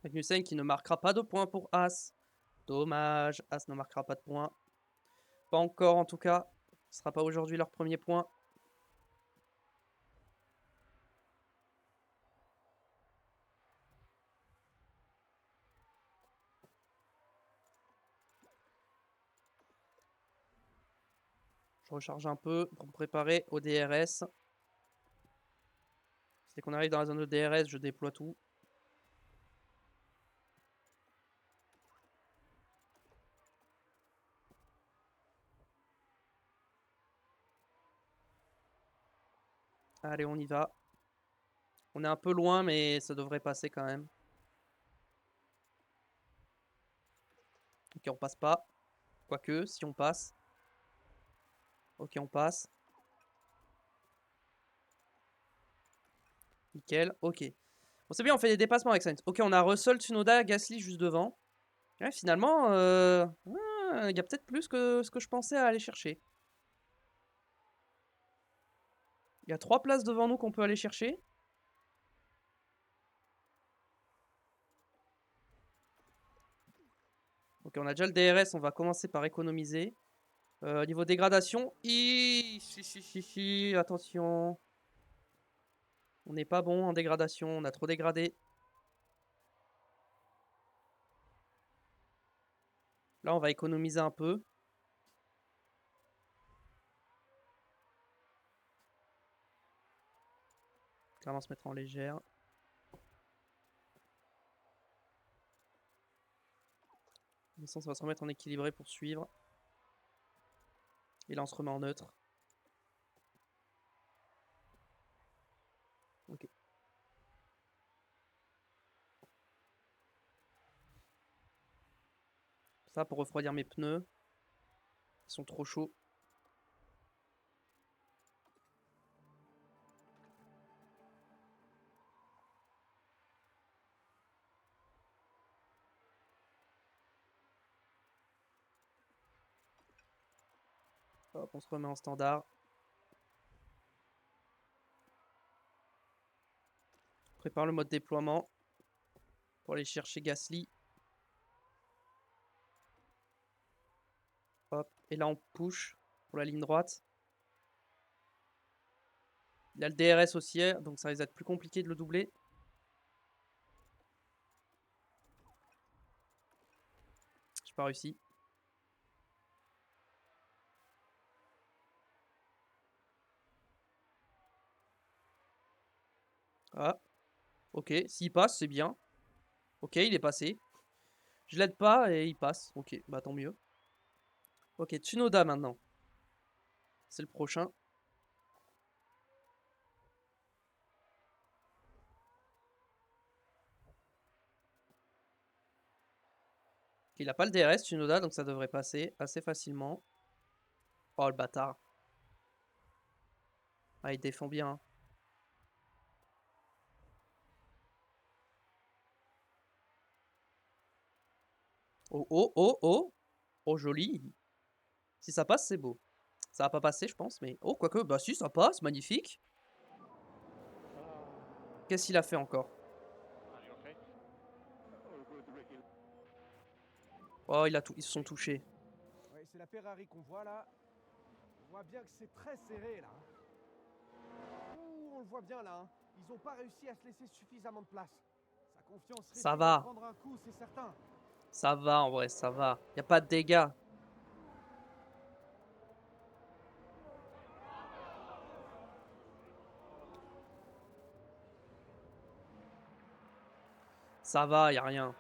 Magnussen qui ne marquera pas de points pour As. Dommage. As ne marquera pas de points. Pas encore en tout cas. Ce sera pas aujourd'hui leur premier point. Je recharge un peu pour me préparer au DRS. Dès qu'on arrive dans la zone de DRS, je déploie tout. Allez, on y va. On est un peu loin, mais ça devrait passer quand même. Ok, on passe pas. Quoique, si on passe. Ok, on passe. Nickel, ok. Bon, c'est bien, on fait des dépassements avec Sainz. Ok, on a Russell, Tsunoda, Gasly juste devant. Ouais, finalement, il y a peut-être plus que ce que je pensais à aller chercher. Il y a 3 places devant nous qu'on peut aller chercher. Ok, on a déjà le DRS, on va commencer par économiser. Niveau dégradation, attention. On n'est pas bon en dégradation, on a trop dégradé. Là, on va économiser un peu. Clairement se mettre en légère. De toute façon, ça va se remettre en équilibré pour suivre. Et là, on se remet en neutre. Ok. Ça, pour refroidir mes pneus. Ils sont trop chauds. Hop, on se remet en standard. Prépare le mode déploiement pour aller chercher Gasly. Hop, et là on push pour la ligne droite. Il y a le DRS aussi, donc ça risque d'être plus compliqué de le doubler. J'ai pas réussi. Ah, ok, s'il passe, c'est bien. Ok, il est passé. Je l'aide pas et il passe. Ok, bah tant mieux. Ok, Tsunoda maintenant. C'est le prochain. Il a pas le DRS, Tsunoda, donc ça devrait passer assez facilement. Oh le bâtard. Ah, il défend bien, hein. Oh, oh, oh, oh. Oh, joli. Si ça passe, c'est beau. Ça va pas passer, je pense, mais... Oh, quoique, bah si, ça passe, magnifique. Qu'est-ce qu'il a fait encore? Are you okay? Oh, ils se sont touchés. Ouais, c'est la Ferrari qu'on voit là. On voit bien que c'est très serré là. Ouh, on le voit bien là. Ils n'ont pas réussi à se laisser suffisamment de place. Sa confiance Ça risque de va. prendre un coup, c'est certain. Ça va, en vrai, ça va. Y a pas de dégâts. Ça va, y a rien.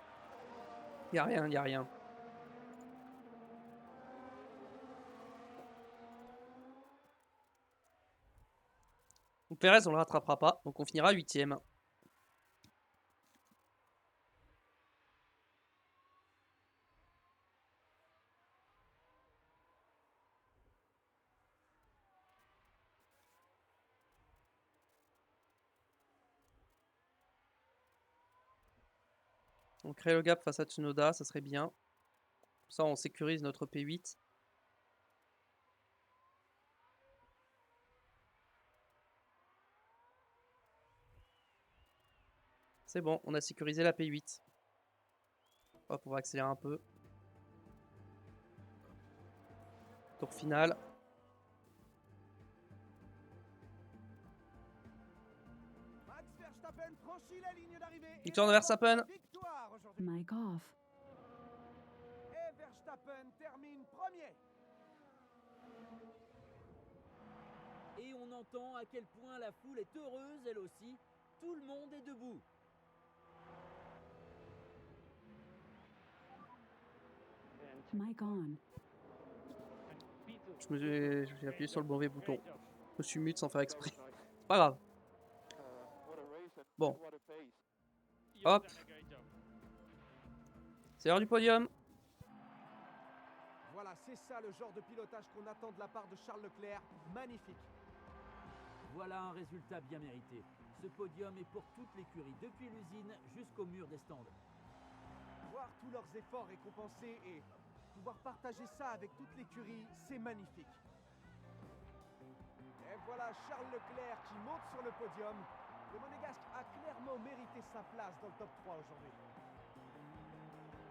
Y a rien, y a rien. Donc Perez, on le rattrapera pas. Donc on finira 8ème. On crée le gap face à Tsunoda, ça serait bien. Comme ça, on sécurise notre P8. C'est bon, on a sécurisé la P8. Hop, on va accélérer un peu. Tour final. Max Verstappen franchit la ligne d'arrivée. Victoire de Verstappen. Victoire aujourd'hui. Mic off. Et Verstappen termine premier. Et on entend à quel point la foule est heureuse, elle aussi. Tout le monde est debout. Mic on. J'ai appuyé sur le mauvais bouton. Je me suis mute sans faire exprès. C'est pas grave. Bon. Hop. C'est l'heure du podium. Voilà, c'est ça le genre de pilotage qu'on attend de la part de Charles Leclerc. Magnifique. Voilà un résultat bien mérité. Ce podium est pour toute l'écurie, depuis l'usine jusqu'au mur des stands. Voir tous leurs efforts récompensés et pouvoir partager ça avec toute l'écurie, c'est magnifique. Et voilà Charles Leclerc qui monte sur le podium. Le Monégasque a clairement mérité sa place dans le top 3 aujourd'hui.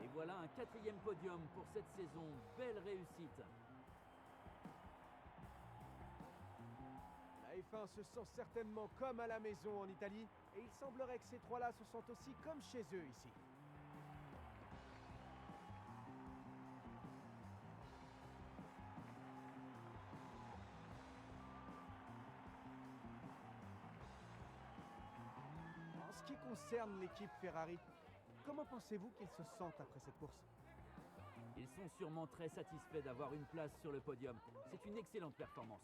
Et voilà un 4e podium pour cette saison. Belle réussite. La F1 se sent certainement comme à la maison en Italie et il semblerait que ces trois-là se sentent aussi comme chez eux ici. En ce qui concerne l'équipe Ferrari, comment pensez-vous qu'ils se sentent après cette course? Ils sont sûrement très satisfaits d'avoir une place sur le podium. C'est une excellente performance.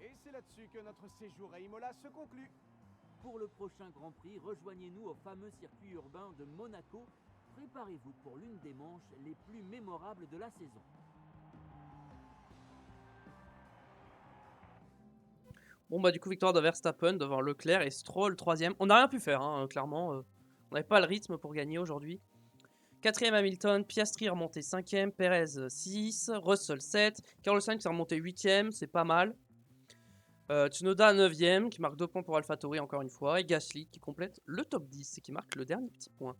Et c'est là-dessus que notre séjour à Imola se conclut. Pour le prochain Grand Prix, rejoignez-nous au fameux circuit urbain de Monaco. Préparez-vous pour l'une des manches les plus mémorables de la saison. Bon bah du coup victoire de Verstappen devant Leclerc et Stroll 3ème. On n'a rien pu faire hein, clairement. On n'avait pas le rythme pour gagner aujourd'hui. 4ème Hamilton, Piastri remonté 5ème, Perez 6, Russell 7, Carlos Sainz est remonté 8ème, c'est pas mal. Tsunoda 9ème qui marque 2 points pour AlphaTauri encore une fois. Et Gasly qui complète le top 10 et qui marque le dernier petit point.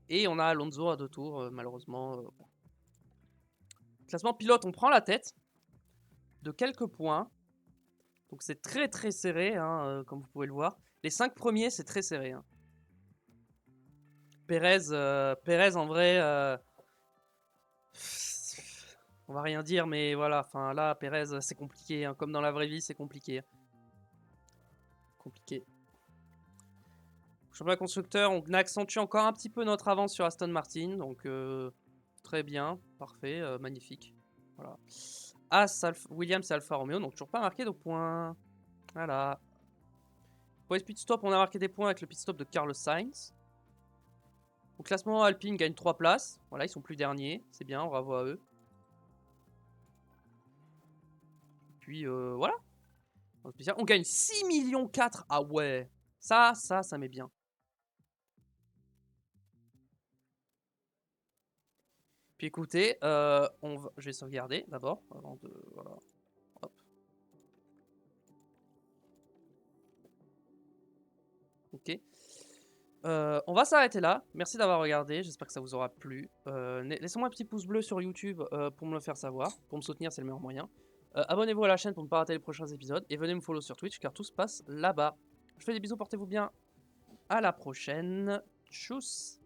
Et on a Alonso à 2 tours malheureusement. Classement pilote, on prend la tête de quelques points. Donc c'est très très serré, hein, comme vous pouvez le voir. Les 5 premiers, c'est très serré. Hein. Perez en vrai, on va rien dire, mais voilà. Enfin là, Perez, c'est compliqué. Hein. Comme dans la vraie vie, c'est compliqué. Compliqué. Championnat constructeur, on accentue encore un petit peu notre avance sur Aston Martin. Donc très bien, parfait, magnifique. Voilà. Williams et Alfa Romeo, donc toujours pas marqué de points. Voilà. Pour les pit stop, on a marqué des points avec le pit stop de Carlos Sainz. Au classement, Alpine gagne 3 places. Voilà, ils sont plus derniers. C'est bien, bravo à eux. Puis voilà. On gagne 6,4 millions. Ah ouais. Ça met bien. Puis écoutez, je vais sauvegarder d'abord avant de voilà. Hop. Ok. On va s'arrêter là. Merci d'avoir regardé. J'espère que ça vous aura plu. Laissez-moi un petit pouce bleu sur YouTube pour me le faire savoir. Pour me soutenir, c'est le meilleur moyen. Abonnez-vous à la chaîne pour ne pas rater les prochains épisodes. Et venez me follow sur Twitch car tout se passe là-bas. Je vous fais des bisous, portez-vous bien. À la prochaine. Tchuss.